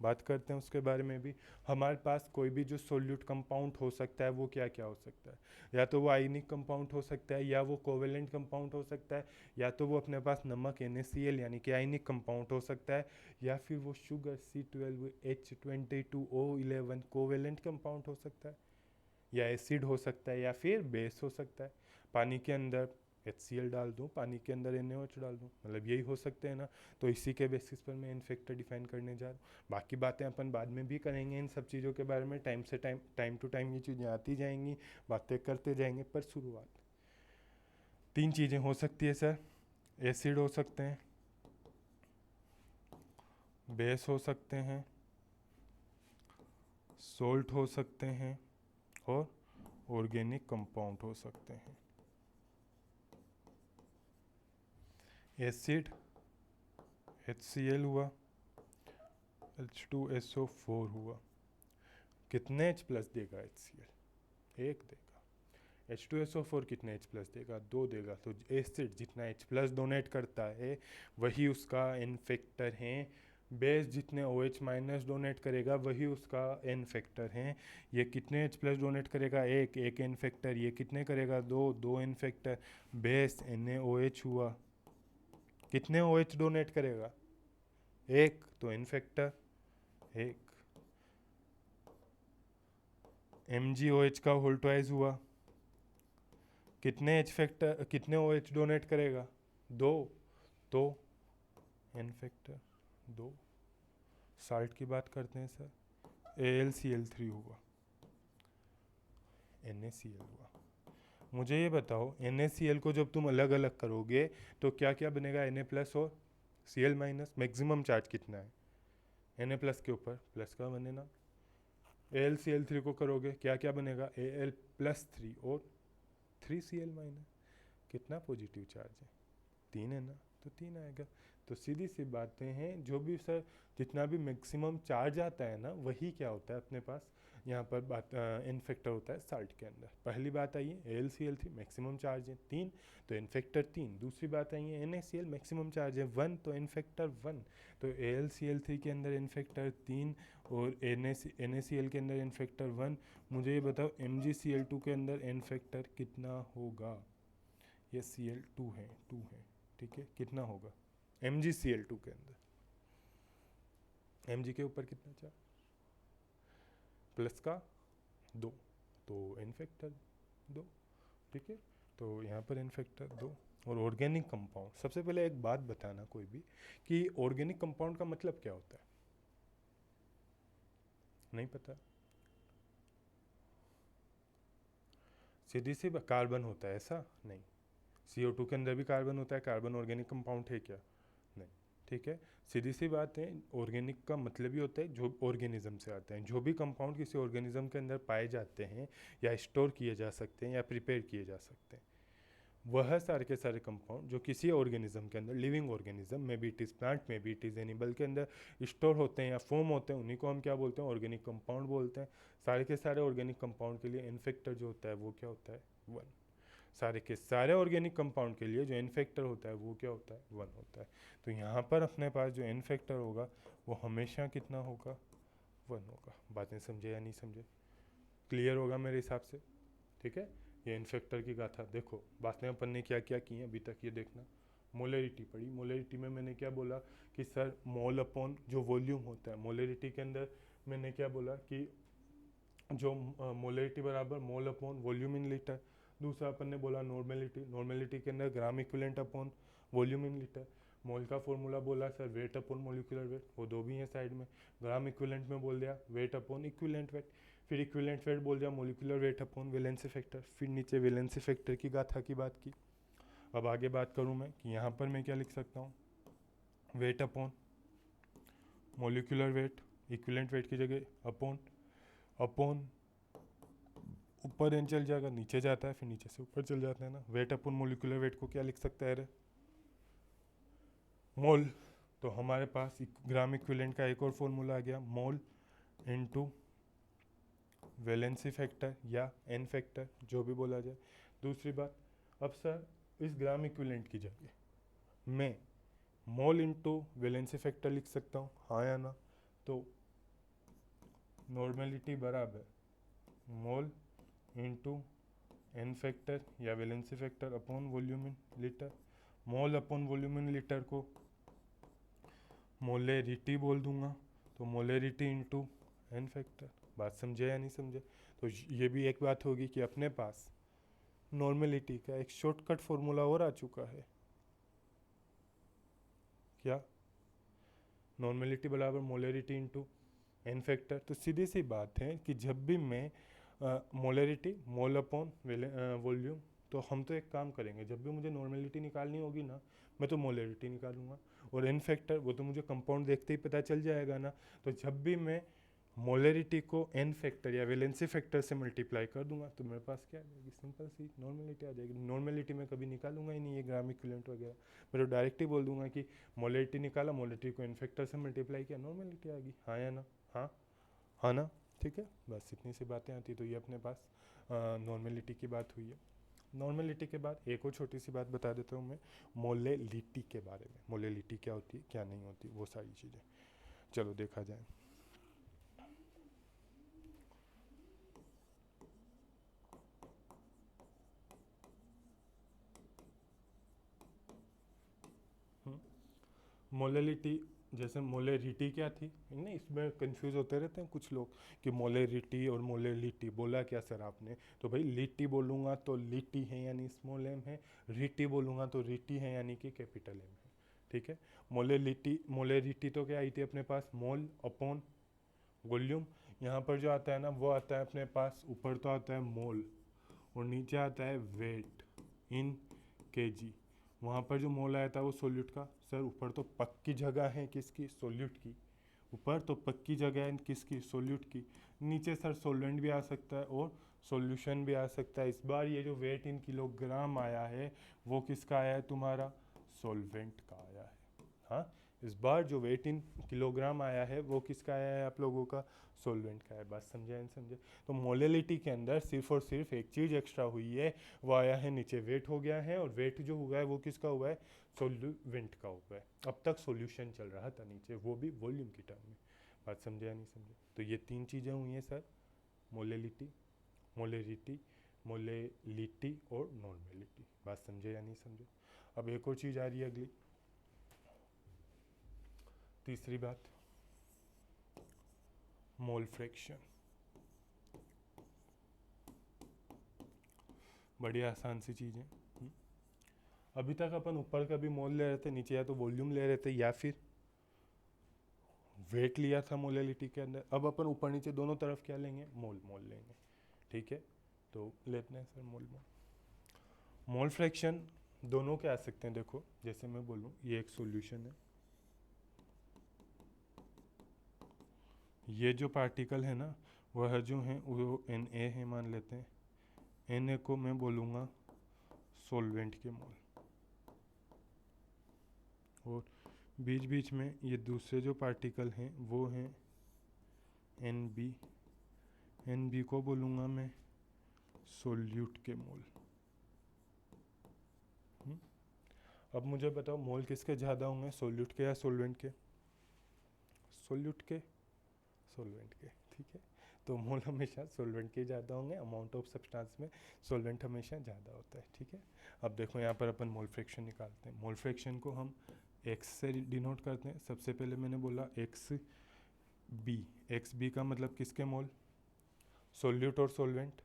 बात करते हैं उसके बारे में भी। हमारे पास कोई भी जो सोल्यूट कंपाउंड हो सकता है वो क्या क्या हो सकता है, या तो वो आयनिक कंपाउंड हो सकता है, या वो कोवेलेंट कंपाउंड हो सकता है, या तो वो अपने पास नमक NaCl यानी कि आयनिक कंपाउंड हो सकता है, या फिर वो शुगर C12H22O11 कोवेलेंट कंपाउंड हो सकता है, या एसिड हो सकता है, या फिर बेस हो सकता है। पानी के अंदर HCl डाल दूँ, पानी के अंदर NaOH डाल दूँ, मतलब यही हो सकते हैं ना। तो इसी के बेसिस पर मैं इन्फेक्टर डिफाइन करने जा रहा हूँ। बाकी बातें अपन बाद में भी करेंगे इन सब चीज़ों के बारे में, टाइम टू टाइम ये चीज़ें आती जाएंगी, बातें करते जाएंगे। पर शुरुआत 3 चीज़ें हो सकती है सर, एसिड हो सकते हैं, बेस हो सकते हैं, सोल्ट हो सकते हैं, और ऑर्गेनिक कंपाउंड हो सकते हैं। एसिड HCl हुआ, H2SO4 हुआ, कितने H प्लस देगा HCl? 1 देगा। H2SO4 कितने H प्लस देगा? 2 देगा। तो एसिड जितना H प्लस डोनेट करता है वही उसका एन फैक्टर है, बेस जितने OH माइनस डोनेट करेगा वही उसका एन फैक्टर है। ये कितने H प्लस डोनेट करेगा? 1 एन फैक्टर। ये कितने करेगा? 2 एन फैक्टर। बेस NaOH हुआ, कितने OH डोनेट करेगा? 1, तो एन फैक्टर 1। MgOH का होल ट्वाइस हुआ, कितने H फैक्टर, कितने OH डोनेट करेगा? 2, तो एन फैक्टर 2। साल्ट की बात करते हैं सर, AlCl3 हुआ, NaCl हुआ। मुझे ये बताओ NaCl को जब तुम अलग अलग करोगे तो क्या क्या बनेगा? Na प्लस और Cl माइनस। मैक्सिमम चार्ज कितना है Na प्लस के ऊपर? प्लस का बनेगा। AlCl3 को करोगे क्या क्या बनेगा? Al प्लस 3 और 3Cl माइनस। कितना पॉजिटिव चार्ज है? 3 है ना, तो 3 आएगा। तो सीधी सी बातें हैं, जो भी सर जितना भी मैक्सिमम चार्ज आता है ना वही क्या होता है अपने पास यहाँ पर बात एन फैक्टर होता है साल्ट के अंदर। पहली बात आई है AlCl3 मैक्सिमम चार्ज है 3, तो एन फैक्टर 3। दूसरी बात आई है NaCl मैक्सिमम चार्ज है 1, तो एन फैक्टर 1। तो AlCl3 के अंदर एन फैक्टर 3 और NaCl के अंदर एन फैक्टर 1। मुझे ये बताओ MgCl2 के अंदर एन फैक्टर कितना होगा? ये Cl2 है, 2 है, ठीक है। कितना होगा MgCl2 के अंदर? Mg के ऊपर कितना चार्ज? प्लस का 2, तो एन फैक्टर 2, ठीक है। तो यहाँ पर एन फैक्टर 2। और ऑर्गेनिक कंपाउंड, सबसे पहले एक बात बताना कोई भी कि ऑर्गेनिक कंपाउंड का मतलब क्या होता है? नहीं पता? सीधी सी कार्बन होता है, ऐसा नहीं। CO2 के अंदर भी कार्बन होता है, कार्बन ऑर्गेनिक कंपाउंड है क्या? नहीं, ठीक है। सीधी सी बात है, ऑर्गेनिक का मतलब ही होता है जो ऑर्गेनिज्म से आते हैं। जो भी कंपाउंड किसी ऑर्गेनिज्म के अंदर पाए जाते हैं या स्टोर किए जा सकते हैं या प्रिपेयर किए जा सकते हैं, वह सारे के सारे कंपाउंड जो किसी ऑर्गेनिज्म के अंदर, लिविंग ऑर्गेनिज्म में भी, इट इज़ प्लांट में भी, इट इज़ एनिमल के अंदर स्टोर होते हैं या फॉर्म होते हैं, उन्हीं को हम क्या बोलते हैं? ऑर्गेनिक कंपाउंड बोलते हैं। सारे के सारे ऑर्गेनिक कंपाउंड के लिए एन फैक्टर जो होता है वो क्या होता है? 1। सारे के सारे ऑर्गेनिक कंपाउंड के लिए जो एन फैक्टर होता है वो क्या होता है? 1 होता है। तो यहाँ पर अपने पास जो एन फैक्टर होगा वो हमेशा कितना होगा? 1 होगा। बातें समझे या नहीं समझे? क्लियर होगा मेरे हिसाब से, ठीक है। ये एन फैक्टर की गाथा देखो, बातें अपन ने क्या क्या की हैं अभी तक, ये देखना। मोलरिटी पढ़ी, मोलरिटी में मैंने क्या बोला कि सर मोल अपॉन जो वॉल्यूम होता है, मोलरिटी के अंदर मैंने क्या बोला कि जो मोलरिटी बराबर mole upon volume in litre. दूसरा अपन ने बोला नॉर्मेलिटी, नॉर्मेलिटी के अंदर gram equivalent upon volume in litre. Mole का फॉर्मूला बोला sir weight upon molecular weight, वो दो भी हैं साइड में। ग्राम इक्विवेलेंट में बोल दिया वेट अपॉन इक्विवेलेंट वेट, फिर इक्विवेलेंट वेट बोल दिया molecular weight upon valency factor, फिर नीचे वैलेंसी फैक्टर की गाथा की बात की। अब आगे बात करूँ मैं कि यहाँ पर मैं क्या लिख सकता हूँ? Wait upon molecular wait, equivalent weight की जगह अपॉन, अपॉन ऊपर एन चल जाएगा, नीचे जाता है, फिर नीचे से ऊपर चल जाता है ना। वेट अपन मोलिकुलर वेट को क्या लिख सकता है रे? मोल। तो हमारे पास ग्राम इक्विवेलेंट का एक और फॉर्मूला आ गया, मोल इनटू वैलेंसी फैक्टर या एन फैक्टर, जो भी बोला जाए। दूसरी बात, अब सर इस ग्राम इक्विवेलेंट की जगह मैं मोल इनटू वैलेंसी फैक्टर लिख सकता हूँ, हाँ या ना? तो नॉर्मेलिटी बराबर मोल इनटू एन फैक्टर या valency factor upon volume in litre. Mole upon volume in litre को मोलेरिटी बोल दूंगा, तो मोलेरिटी इनटू एन फैक्टर। बात समझे या नहीं समझे? तो ये भी एक बात होगी कि अपने पास नॉर्मेलिटी का एक शॉर्टकट फॉर्मूला और आ चुका है। क्या? नॉर्मेलिटी बराबर मोलेरिटी इनटू एन फैक्टर। तो सीधी सी बात है कि जब भी मैं मोलेरिटी मोल अपॉन वॉल्यूम, तो हम तो एक काम करेंगे, जब भी मुझे नॉर्मेलिटी निकालनी होगी ना मैं तो मोलेरिटी निकालूंगा, और एन फैक्टर वो तो मुझे कंपाउंड देखते ही पता चल जाएगा ना। तो जब भी मैं मोलरिटी को n फैक्टर या वैलेंसी फैक्टर से मल्टीप्लाई कर दूंगा तो मेरे पास क्या आ जाएगी, सिंपल सी नॉर्मेलिटी आ जाएगी। नॉर्मेलिटी में कभी निकालूंगा ही नहीं ये ग्राम इक्विवेलेंट वगैरह, मैं तो डायरेक्ट ही बोल दूंगा कि मोलरिटी निकाला, मोलरिटी को n फैक्टर से मल्टीप्लाई किया, नॉर्मेलिटी आ गई। हाँ या ना? हाँ, हाँ ना, ठीक है। बस इतनी सी बातें आती, तो ये अपने पास नॉर्मेलिटी की बात हुई है। नॉर्मेलिटी के बाद एक और छोटी सी बात बता देता हूँ मैं, मोलेलिटी के बारे में। मोलेलिटी क्या होती है, क्या नहीं होती, वो सारी चीज़ें चलो देखा जाए। मोलेलिटी, जैसे मोलेरिटी क्या थी, नहीं इसमें कंफ्यूज होते रहते हैं कुछ लोग कि मोलेरिटी और मोलेलिटी बोला क्या सर आपने। तो भाई लिटी बोलूँगा तो लिटी है यानी स्मॉल एम है, रिटी बोलूँगा तो रिटी है यानी कि कैपिटल एम है, ठीक है। मोलेलिटी, मोलेरिटी तो क्या आई थी अपने पास, मोल अपॉन वॉल्यूम। यहाँ पर जो आता है ना वो आता है अपने पास, ऊपर तो आता है मोल और नीचे आता है वेट इन केजी। वहाँ पर जो मोल आया था वो सोल्यूट का, सर ऊपर तो पक्की जगह है किसकी, सोल्यूट की। ऊपर तो पक्की जगह है किसकी, सोल्यूट की। नीचे सर सोल्वेंट भी आ सकता है और सॉल्यूशन भी आ सकता है। इस बार ये जो वेट इन किलोग्राम आया है वो किसका आया है, तुम्हारा सॉल्वेंट का आया है। हाँ, इस बार जो वेट इन किलोग्राम आया है वो किसका आया है आप लोगों का, सॉल्वेंट का है। बात समझे या नहीं समझे? तो मोलेलिटी के अंदर सिर्फ और सिर्फ एक चीज़ एक्स्ट्रा हुई है, वो आया है नीचे वेट हो गया है, और वेट जो हुआ है वो किसका हुआ है, सॉल्वेंट का हुआ है। अब तक सॉल्यूशन चल रहा था नीचे, वो भी वॉल्यूम की टर्म में। बात समझे या नहीं समझे? तो ये तीन चीज़ें हुई हैं सर, मोलेलिटी, मोलेरिटी, मोलेलिटी और नॉर्मेलिटी। बात समझे या नहीं समझे? अब एक और चीज़ आ रही है अगली, तीसरी बात, मोल फ्रैक्शन। बड़ी आसान सी चीज़ है। अभी तक अपन ऊपर का भी मोल ले रहे थे, नीचे या तो वॉल्यूम ले रहे थे या फिर वेट लिया था मोलेलिटी के अंदर। अब अपन ऊपर नीचे दोनों तरफ क्या लेंगे, मोल मोल लेंगे, ठीक है। तो लेते हैं सर मोल मोल। मोल फ्रैक्शन दोनों के आ सकते हैं, देखो जैसे मैं बोलूँ ये एक सॉल्यूशन है, ये जो पार्टिकल है ना वह जो है वो एन ए है मान लेते हैं, एन ए को मैं बोलूँगा सॉल्वेंट के मोल, और बीच बीच में ये दूसरे जो पार्टिकल हैं वो हैं एन बी, एन बी को बोलूँगा मैं सोल्यूट के मोल। अब मुझे बताओ मोल किसके ज़्यादा होंगे, सोल्यूट के या सोलवेंट के? सोल्यूट के, सोलवेंट के, ठीक है। तो मोल हमेशा सोलवेंट के ज़्यादा होंगे, अमाउंट ऑफ सब्सटेंस में सोलवेंट हमेशा ज़्यादा होता है, ठीक है। अब देखो यहाँ पर अपन मोल फ्रैक्शन निकालते हैं। मोल फ्रैक्शन को हम एक्स से डिनोट करते हैं। सबसे पहले मैंने बोला एक्स बी, एक्स बी का मतलब किसके मोल, सोल्यूट और सोलवेंट,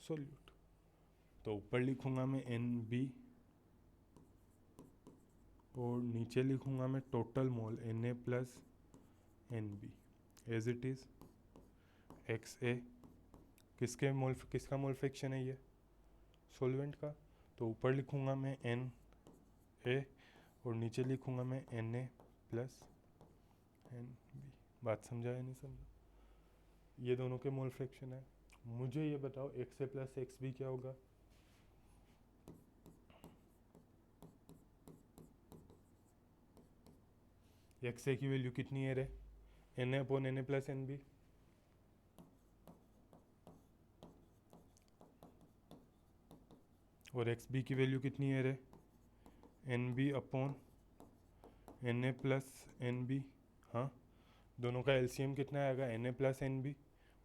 सोल्यूट। तो ऊपर लिखूंगा मैं एन बी और नीचे लिखूंगा मैं total mole N A plus N B as it is. X A किसके मोल, किसका मोल फ्रैक्शन है ये, सोलवेंट का। तो ऊपर लिखूंगा मैं एन ए और नीचे लिखूंगा मैं N A plus N B. बात समझा या नहीं समझा? ये दोनों के मोल फ्रैक्शन है। मुझे ये बताओ X A plus X B क्या होगा, एक्स ए की वैल्यू कितनी है रे, N A upon N A plus N B. और एक्स बी की वैल्यू कितनी है रे, N B upon N A plus N B. हाँ, दोनों का एलसीएम कितना आएगा, N A plus N B.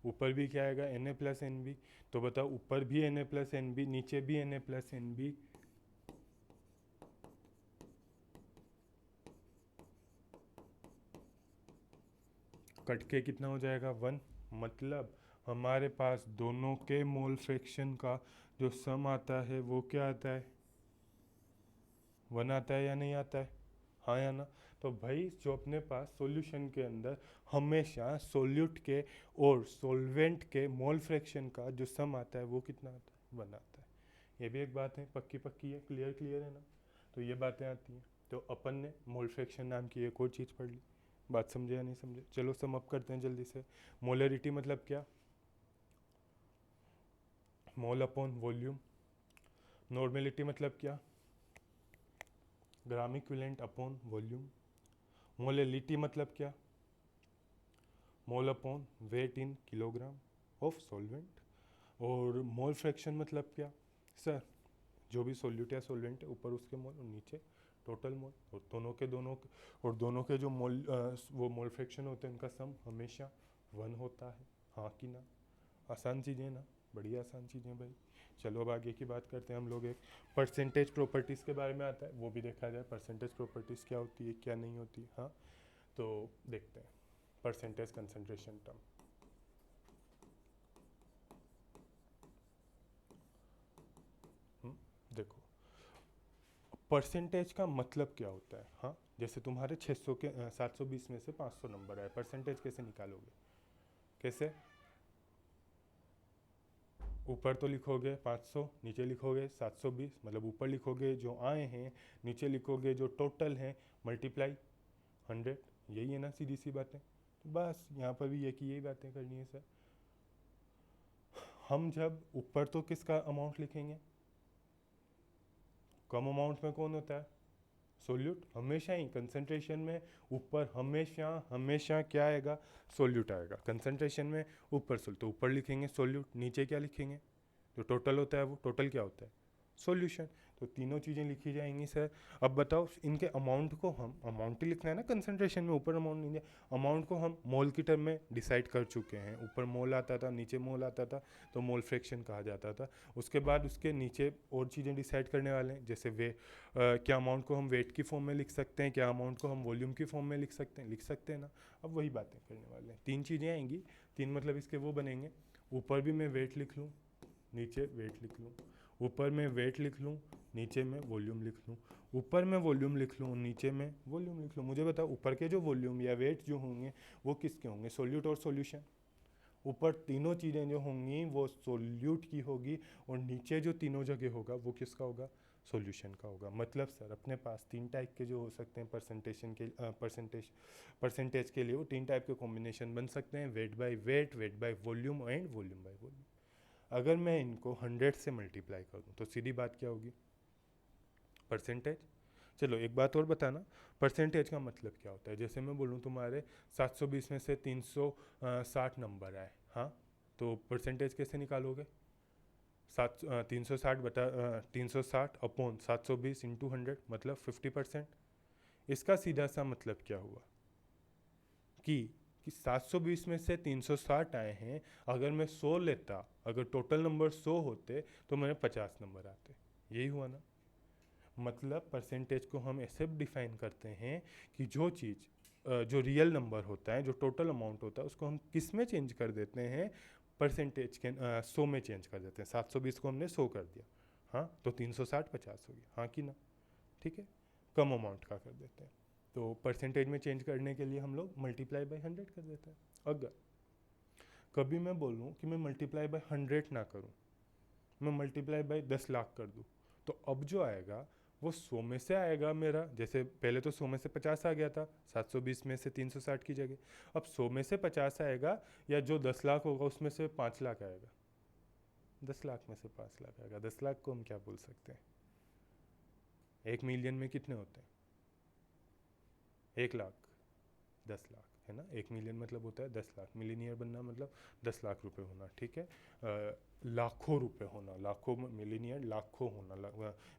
ऊपर भी क्या आएगा, N A plus N B. तो बताओ ऊपर भी N A plus N B, नीचे भी N A plus N B. Cut के कितना हो जाएगा, 1। मतलब हमारे पास दोनों के मोल फ्रैक्शन का जो सम आता है वो क्या आता है, 1 आता है या नहीं आता है, हाँ या ना? तो भाई जो अपने पास सॉल्यूशन के अंदर हमेशा सोल्यूट के और सॉल्वेंट के मोल फ्रैक्शन का जो सम आता है वो कितना आता है, 1 आता है। ये भी एक बात है, पक्की पक्की है, क्लियर क्लियर है ना? तो ये बातें आती हैं। तो अपन ने मोल फ्रैक्शन नाम की एक और चीज़ पढ़ ली, बात समझे या नहीं समझे? चलो सम अप करते हैं जल्दी से। मोलरिटी मतलब क्या? मोल अपॉन वॉल्यूम। नॉर्मेलिटी मतलब क्या? ग्राम इक्विवेलेंट अपॉन वॉल्यूम। मोलैलिटी मतलब क्या? Mole upon weight in kilogram of solvent. और मोल फ्रैक्शन मतलब क्या? सर जो भी सोल्यूट या सोल्वेंट है ऊपर उसके मोल और नीचे टोटल मोल, और दोनों के जो मोल वो मोल फ्रैक्शन होते हैं उनका सम हमेशा 1 होता है। हाँ कि ना? आसान चीज़ें ना, बड़ी आसान चीज़ें भाई। चलो अब आगे की बात करते हैं हम लोग। एक परसेंटेज प्रॉपर्टीज़ के बारे में आता है, वो भी देखा जाए। परसेंटेज प्रॉपर्टीज़ क्या होती है क्या नहीं होती। हाँ तो देखते हैं परसेंटेज कंसंट्रेशन टर्म। देखो परसेंटेज का मतलब क्या होता है। हाँ जैसे तुम्हारे 600 के 720 में से 500 नंबर आए, परसेंटेज कैसे निकालोगे? कैसे? ऊपर तो लिखोगे 500, नीचे लिखोगे 720, मतलब ऊपर लिखोगे जो आए हैं, नीचे लिखोगे जो टोटल हैं, मल्टीप्लाई 100। यही है ना, सीधी सी बातें। तो बस यहाँ पर भी यही बातें करनी है सर। हम जब ऊपर तो किसका अमाउंट लिखेंगे? कम अमाउंट में कौन होता है? सोल्यूट। हमेशा ही कंसंट्रेशन में ऊपर हमेशा हमेशा क्या आएगा? सोल्यूट आएगा कंसंट्रेशन में ऊपर। तो ऊपर लिखेंगे सोल्यूट, नीचे क्या लिखेंगे? जो टोटल होता है वो टोटल क्या होता है? सॉल्यूशन। तो तीनों चीज़ें लिखी जाएंगी सर। अब बताओ इनके अमाउंट को, हम अमाउंट ही लिखना है ना कंसंट्रेशन में, ऊपर अमाउंट नहीं है। अमाउंट को हम मोल की टर्म में डिसाइड कर चुके हैं। ऊपर मोल आता था, नीचे मोल आता था, तो मोल फ्रैक्शन कहा जाता था। उसके बाद उसके नीचे और चीज़ें डिसाइड करने वाले हैं, जैसे क्या अमाउंट को हम वेट की फॉर्म में लिख सकते हैं, क्या अमाउंट को हम वॉल्यूम की फॉर्म में लिख सकते हैं ना। अब वही बातें करने वाले हैं। 3 चीज़ें आएंगी। 3 मतलब इसके वो बनेंगे, ऊपर भी मैं वेट लिख लूँ, नीचे वेट लिख लूँ, ऊपर में वेट लिख लूँ, नीचे में वॉल्यूम लिख लूँ, ऊपर में वॉल्यूम लिख लूँ, नीचे में वॉल्यूम लिख लूँ। मुझे बताओ ऊपर के जो वॉल्यूम या वेट जो होंगे वो किसके होंगे? सोल्यूट और सॉल्यूशन। ऊपर तीनों चीज़ें जो होंगी वो सोल्यूट की होगी, और नीचे जो तीनों जगह होगा वो किसका होगा? सॉल्यूशन का होगा। मतलब सर अपने पास 3 टाइप के जो हो सकते हैं परसेंटेज के लिए, वो 3 टाइप के कॉम्बिनेशन बन सकते हैं, weight by weight, weight by volume and volume by volume. अगर मैं इनको 100 से मल्टीप्लाई कर दूँ तो सीधी बात क्या होगी? परसेंटेज। चलो एक बात और बताना, परसेंटेज का मतलब क्या होता है? जैसे मैं बोलूँ तुम्हारे 720 में से 360 नंबर आए, हाँ तो परसेंटेज कैसे निकालोगे? 360 बटा 360 अपॉन 720 इंटू 100, मतलब 50%। इसका सीधा सा मतलब क्या हुआ कि 720 में से 360 आए हैं, अगर मैं 100 लेता, अगर टोटल नंबर 100 होते तो मेरे 50 नंबर आते। यही हुआ ना। मतलब परसेंटेज को हम ऐसे डिफाइन करते हैं कि जो चीज़ जो रियल नंबर होता है, जो टोटल अमाउंट होता है, उसको हम किस में चेंज कर देते हैं? परसेंटेज के 100 में चेंज कर देते हैं। 720 को हमने 100 कर दिया, हाँ तो 360 50 हो गया, हाँ कि ना? ठीक है, कम अमाउंट का कर देते हैं। तो परसेंटेज में चेंज करने के लिए हम लोग मल्टीप्लाई बाय 100 कर देते हैं। अगर कभी मैं बोलूँ कि मैं मल्टीप्लाई बाय 100 ना करूँ, मैं मल्टीप्लाई बाय 10 लाख कर दूँ, तो अब जो आएगा वो 100 में से आएगा मेरा। जैसे पहले तो 100 में से 50 आ गया था 720 में से 360 की जगह। अब 100 में से 50 आएगा, या जो 10 लाख होगा उसमें से 5 लाख आएगा। 10 लाख में से 5 लाख आएगा। 10 लाख को हम क्या बोल सकते हैं? 1 मिलियन में कितने होते हैं? 1 लाख, 10 लाख है ना। 1 मिलियन मतलब होता है 10 लाख। मिलीनियर बनना मतलब 10 लाख रुपए होना, ठीक है। लाखों रुपए होना, लाखों मिलीनियर, लाखों होना,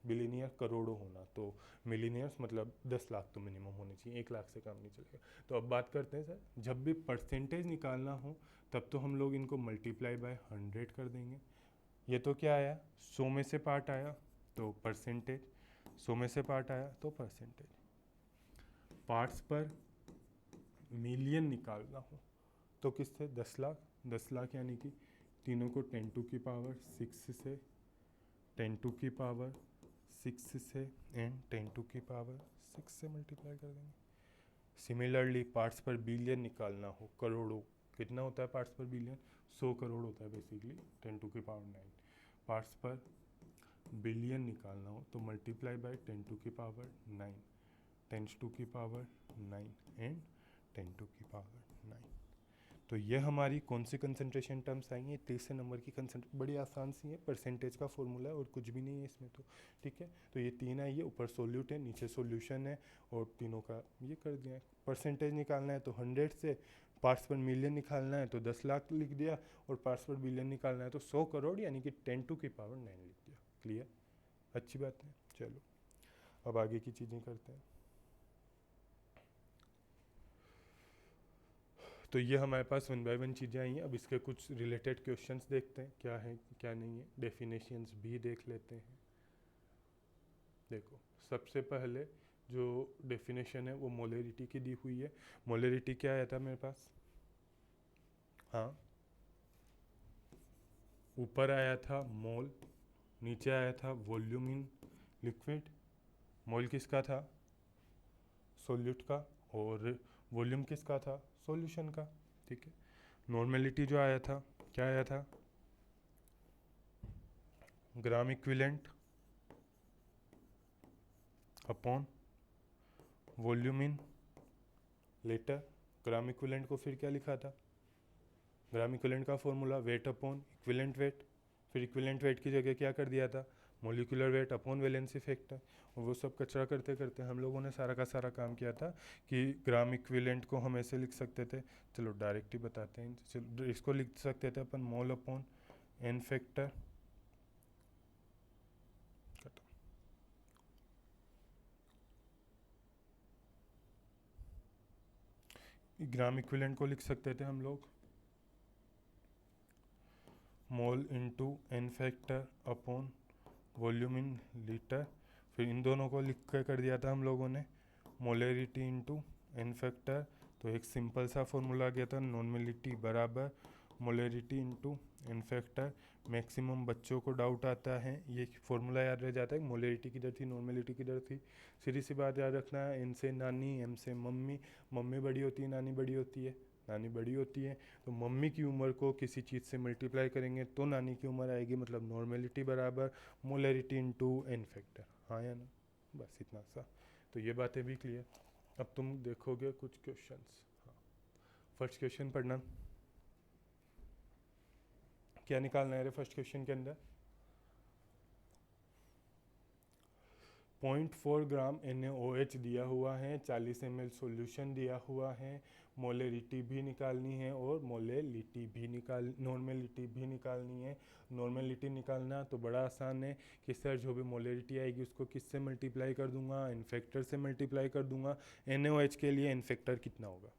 बिलीनियर करोड़ों होना। तो मिलीनियर्स मतलब 10 लाख तो मिनिमम होने चाहिए, 1 लाख से काम नहीं चलेगा। तो अब बात करते हैं सर, जब भी परसेंटेज निकालना हो तब तो हम लोग इनको मल्टीप्लाई बाय 100 कर देंगे। ये तो क्या आया? 100 में से पार्ट आया तो परसेंटेज, 100 में से पार्ट आया तो परसेंटेज। पार्ट्स पर मिलियन निकालना हो तो किससे? 10 लाख। 10 लाख यानी कि तीनों को 10 टू की पावर 6 से, 10 टू की पावर 6 से एंड 10 टू की पावर 6 से मल्टीप्लाई कर देंगे। सिमिलरली पार्ट्स पर बिलियन निकालना हो, करोड़ों, कितना होता है पार्ट्स पर बिलियन? 100 करोड़ होता है बेसिकली, 10 टू की पावर 9। पार्ट्स पर बिलियन निकालना हो तो मल्टीप्लाई बाय 10 टू की पावर 9, 10 टू की पावर 9 एंड 10⁻⁹। तो ये हमारी कौन सी कंसंट्रेशन टर्म्स आई हैं? तीसरे नंबर की कंसंट्रेशन, बड़ी आसान सी है, परसेंटेज का फॉर्मूला है और कुछ भी नहीं है इसमें तो, ठीक है। तो ये तीन आई है, ऊपर सोल्यूट है, नीचे सोल्यूशन है, और तीनों का ये कर दिया है। परसेंटेज निकालना है तो 100 से, पार्ट्स पर मिलियन निकालना है तो 10 लाख लिख दिया, और पार्ट्स पर बिलियन निकालना है तो 100 करोड़ यानी कि 10⁻⁹ लिख दिया। क्लियर? अच्छी बात है। चलो अब आगे की चीज़ें करते हैं। तो ये हमारे पास 1 बाय 1 चीज़ें आई हैं। अब इसके कुछ रिलेटेड क्वेश्चंस देखते हैं, क्या है क्या नहीं है। डेफिनेशंस भी देख लेते हैं। देखो सबसे पहले जो डेफिनेशन है वो मोलरिटी की दी हुई है। मोलरिटी क्या आया था मेरे पास? हाँ, ऊपर आया था मोल, नीचे आया था वॉल्यूम इन लिक्विड। मोल किसका था? सोल्यूट का। और वॉल्यूम किसका था? सॉल्यूशन का। ठीक है। नॉर्मेलिटी जो आया था, क्या आया था? ग्राम equivalent upon volume in litre. Gram equivalent को फिर क्या लिखा था? ग्राम इक्विवेलेंट का formula weight upon equivalent weight. फिर इक्विवेलेंट वेट की जगह क्या कर दिया था? Molecular weight upon valency factor. और वो सब कचरा करते करते हम लोगों ने सारा का सारा काम किया था कि ग्राम इक्विवेलेंट को हम ऐसे लिख सकते थे, चलो डायरेक्ट ही बताते हैं। चलो इसको लिख सकते थे अपन mole upon N factor. Gram equivalent को लिख सकते थे हम लोग mole into N factor upon volume in litre. फिर इन दोनों को लिख कर दिया था हम लोगों ने मोलरिटी इंटू एन फैक्टर। तो एक सिंपल सा फॉर्मूला आ गया था, नॉर्मेलिटी बराबर molarity into N factor. Maximum बच्चों को डाउट आता है, ये फॉर्मूला याद रह जाता है, मोलरिटी किधर थी, नॉर्मेलिटी किधर थी। सीधी सी बात याद रखना है, एन से नानी, एम से मम्मी। मम्मी बड़ी होती है, नानी बड़ी होती है, नानी बड़ी होती है। तो मम्मी की उम्र को किसी चीज़ से मल्टीप्लाई करेंगे तो नानी की उम्र आएगी, मतलब नॉर्मेलिटी बराबर मोलरिटी इंटू एन फैक्टर। हाँ या ना? बस इतना सा। तो ये बातें भी क्लियर। अब तुम देखोगे कुछ क्वेश्चंस। हाँ, फर्स्ट क्वेश्चन पढ़ना। क्या निकालना है रे फर्स्ट क्वेश्चन के अंदर? 0.4 ग्राम NaOH दिया हुआ है, 40 ml सॉल्यूशन दिया हुआ है, मोलरिटी भी निकालनी है और मोलरिटी भी नॉर्मेलिटी भी निकालनी है। नॉर्मेलिटी निकालना तो बड़ा आसान है कि सर जो भी मोलरिटी आएगी उसको किससे मल्टीप्लाई कर दूंगा? इन फैक्टर से मल्टीप्लाई कर दूंगा। NaOH के लिए इन फैक्टर कितना होगा?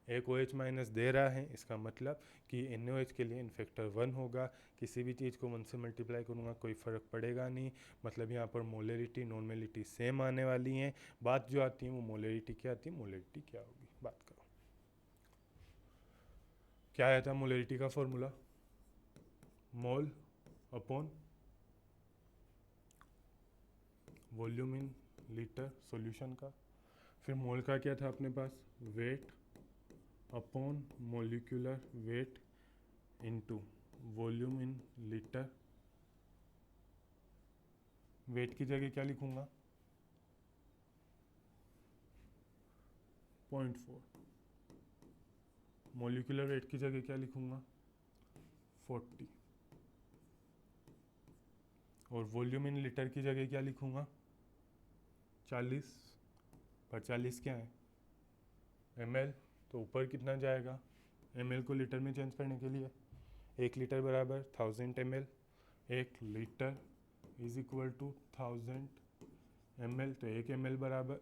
एक OH माइनस दे रहा है, इसका मतलब कि NaOH के लिए इन फैक्टर 1 होगा। किसी भी चीज़ को 1 से मल्टीप्लाई करूँगा कोई फ़र्क पड़ेगा नहीं, मतलब यहाँ पर मोलरिटी नॉर्मेलिटी सेम आने वाली हैं। बात जो आती है वो मोलरिटी क्या आती है, मोलरिटी क्या होगी, बात करो। क्या आया था मोलरिटी का formula? Mole upon volume in litre solution का। फिर मोल का क्या था अपने पास? Weight upon molecular weight into volume in litre. Weight की जगह क्या लिखूंगा? 0.4। मोलिकुलर वेट की जगह क्या लिखूंगा? 40। और वॉल्यूम इन लीटर की जगह क्या लिखूंगा? 40। पर 40 क्या है? ml। तो ऊपर कितना जाएगा? ml को लीटर में चेंज करने के लिए 1 लीटर बराबर 1000 ml। 1 litre is equal to 1000 ml। तो 1 ml बराबर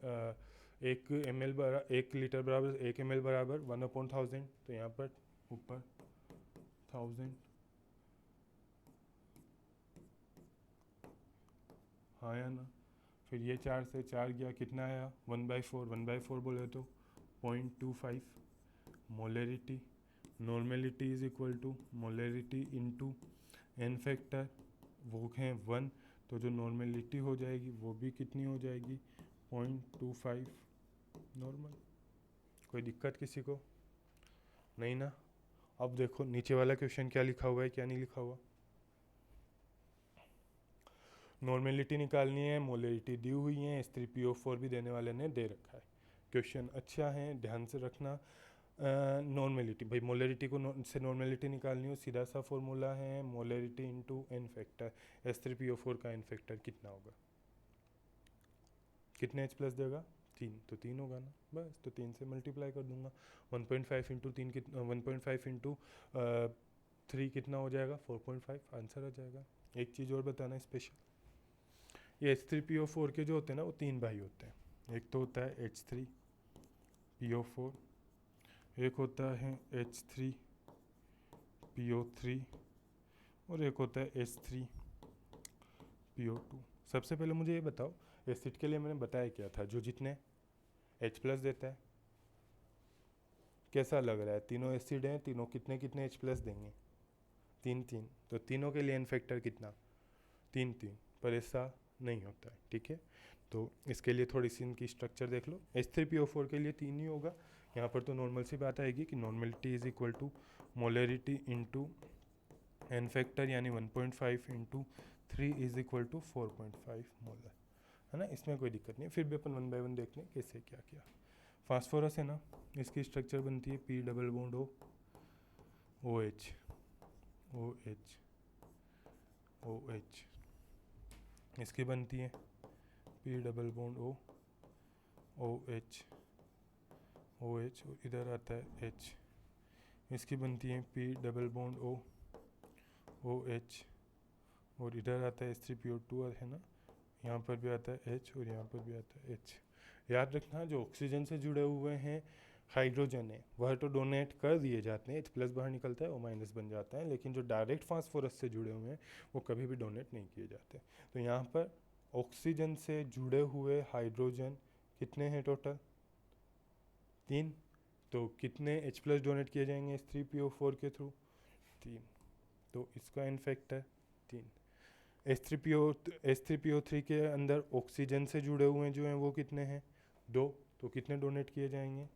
1 लीटर बराबर 1 ml बराबर 1/1000। तो यहाँ पर ऊपर 1000। हाँ या ना? फिर ये 4 से 4 गया, कितना आया? 1/4। 1/4 बोले तो 0.25। Molarity normality is equal to molarity into N factor, वो हैं 1। तो जो नॉर्मेलिटी हो जाएगी वो भी कितनी हो जाएगी? 0.25 नॉर्मल। कोई दिक्कत किसी को? नहीं ना? अब देखो नीचे वाला क्वेश्चन क्या लिखा हुआ है, क्या नहीं लिखा हुआ। नॉर्मेलिटी निकालनी है, मोलरिटी दी हुई है, H3PO4 भी देने वाले ने दे रखा है। क्वेश्चन अच्छा है, ध्यान से रखना। नॉर्मेलिटी, भाई मोलरिटी को से नॉर्मेलिटी निकालनी हो, सीधा सा फॉर्मूला है molarity into N factor. H3PO4 का एन फैक्टर कितना होगा, कितने H प्लस देगा, 3, तो 3 होगा ना, बस तो 3 से मल्टीप्लाई कर दूंगा। 1.5 इंटू 3 कितना, 1.5 इंटू 3 कितना हो जाएगा, 4.5, आंसर आ जाएगा। एक चीज़ और बताना स्पेशल, ये H3PO4 के जो होते हैं ना वो 3 भाई होते हैं। एक तो होता है H3PO4, एक होता है H3PO3 और एक होता है H3PO2। सबसे पहले मुझे ये बताओ, एसिड के लिए मैंने बताया क्या था, जो जितने H प्लस देता है, कैसा लग रहा है, तीनों एसिड हैं, तीनों कितने कितने H प्लस देंगे, 3 3, तो तीनों के लिए एन फैक्टर कितना, 3 3, पर ऐसा नहीं होता है, ठीक है। तो इसके लिए थोड़ी सी इनकी स्ट्रक्चर देख लो। H3PO4 के लिए 3 ही होगा, यहाँ पर तो नॉर्मल सी बात आएगी कि normality is equal to molarity into N factor, यानी 1.5 into 3 is equal to 4.5 molar, है ना, इसमें कोई दिक्कत नहीं है। फिर भी अपन 1 बाय 1 देख लें कैसे क्या किया। फास्फोरस है ना, इसकी स्ट्रक्चर बनती है P double bond O OH OH OH, इसकी बनती है P double bond O OH OH, और इधर आता है H, इसकी बनती है P double bond O OH, और इधर आता है H3PO2, है ना, यहाँ पर भी आता है H और यहाँ पर भी आता है H। याद रखना, जो ऑक्सीजन से जुड़े हुए हैं हाइड्रोजन है वह तो डोनेट कर दिए जाते हैं, H प्लस बाहर निकलता है, O माइनस बन जाता है, लेकिन जो डायरेक्ट फास्फोरस से जुड़े हुए हैं वो कभी भी डोनेट नहीं किए जाते। तो यहाँ पर ऑक्सीजन से जुड़े हुए हाइड्रोजन कितने हैं टोटल, 3, तो कितने H प्लस डोनेट किए जाएंगे H3PO4 के थ्रू, 3, तो इसका एन फैक्टर 3। H3PO3 के अंदर ऑक्सीजन से जुड़े हुए जो हैं वो कितने हैं, 2, तो कितने डोनेट किए जाएंगे,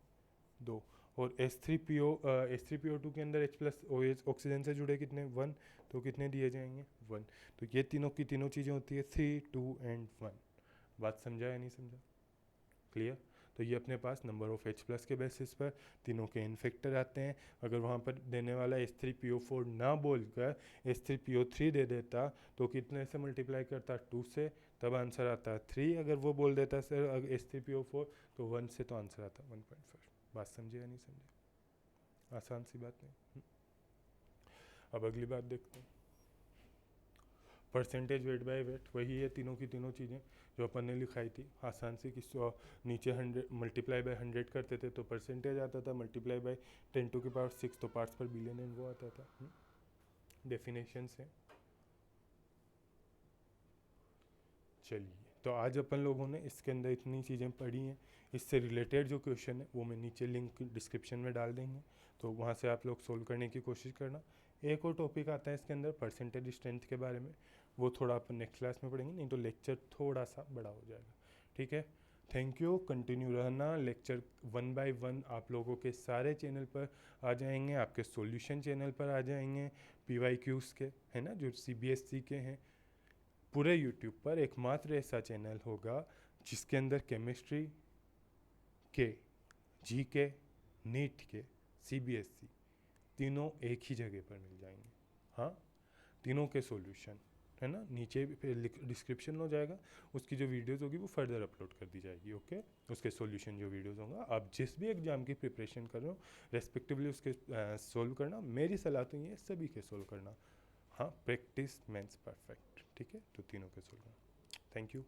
2, और H3PO2 के अंदर H प्लस OH ऑक्सीजन से जुड़े कितने, 1, तो कितने दिए जाएंगे, 1। तो ये तीनों की तीनों चीज़ें होती है 3 2 एंड 1। बात समझा या नहीं समझा, क्लियर। तो ये अपने पास नंबर ऑफ H प्लस के बेसिस पर तीनों के इन फैक्टर आते हैं। अगर वहाँ पर देने वाला H3PO4 ना बोलकर H3PO3 दे देता तो कितने से मल्टीप्लाई करता, 2 से, तब आंसर आता 3। अगर वो बोल देता सर अगर H3PO4 तो 1 से, तो आंसर आता 1.5। बात समझे या नहीं समझे, आसान सी बात नहीं। अब अगली बात देखते हैं, परसेंटेज वेट बाय वेट, वही है तीनों की तीनों चीज़ें जो अपन ने लिखाई थी आसान सी। किस नीचे 100 मल्टीप्लाई बाय 100 करते थे तो परसेंटेज आता था, मल्टीप्लाई बाय 10⁶ तो पार्ट्स पर बिलियन एंड वो आता था। डेफिनेशन से चलिए, तो आज अपन लोगों ने इसके अंदर इतनी चीज़ें पढ़ी हैं। इससे रिलेटेड जो क्वेश्चन है वो मैं नीचे लिंक डिस्क्रिप्शन में डाल देंगे, तो वहाँ से आप लोग सोल्व करने की कोशिश करना। एक और टॉपिक आता है इसके अंदर परसेंटेज स्ट्रेंथ के बारे में, वो थोड़ा अपन नेक्स्ट क्लास में पढ़ेंगे, नहीं तो लेक्चर थोड़ा सा बड़ा हो जाएगा, ठीक है। थैंक यू, कंटिन्यू रहना। लेक्चर 1 बाय 1 आप लोगों के सारे चैनल पर आ जाएंगे, आपके सॉल्यूशन चैनल पर आ जाएंगे, PYQs के, है ना, जो CBSE के हैं। पूरे यूट्यूब पर एकमात्र ऐसा चैनल होगा जिसके अंदर केमिस्ट्री के, GK, नीट के, CBSE तीनों एक ही जगह पर मिल जाएंगे। हाँ, तीनों के सॉल्यूशन, है ना, नीचे पे डिस्क्रिप्शन हो जाएगा, उसकी जो वीडियोस होगी वो फर्दर अपलोड कर दी जाएगी, ओके। उसके सॉल्यूशन जो वीडियोस होंगे, आप जिस भी एग्जाम की प्रिपरेशन कर रहे हो रेस्पेक्टिवली उसके सोल्व करना। मेरी सलाह तो ये है सभी के सोल्व करना, हाँ, प्रैक्टिस मेक्स परफेक्ट, ठीक है। तो तीनों के सोल्व करना। Thank you.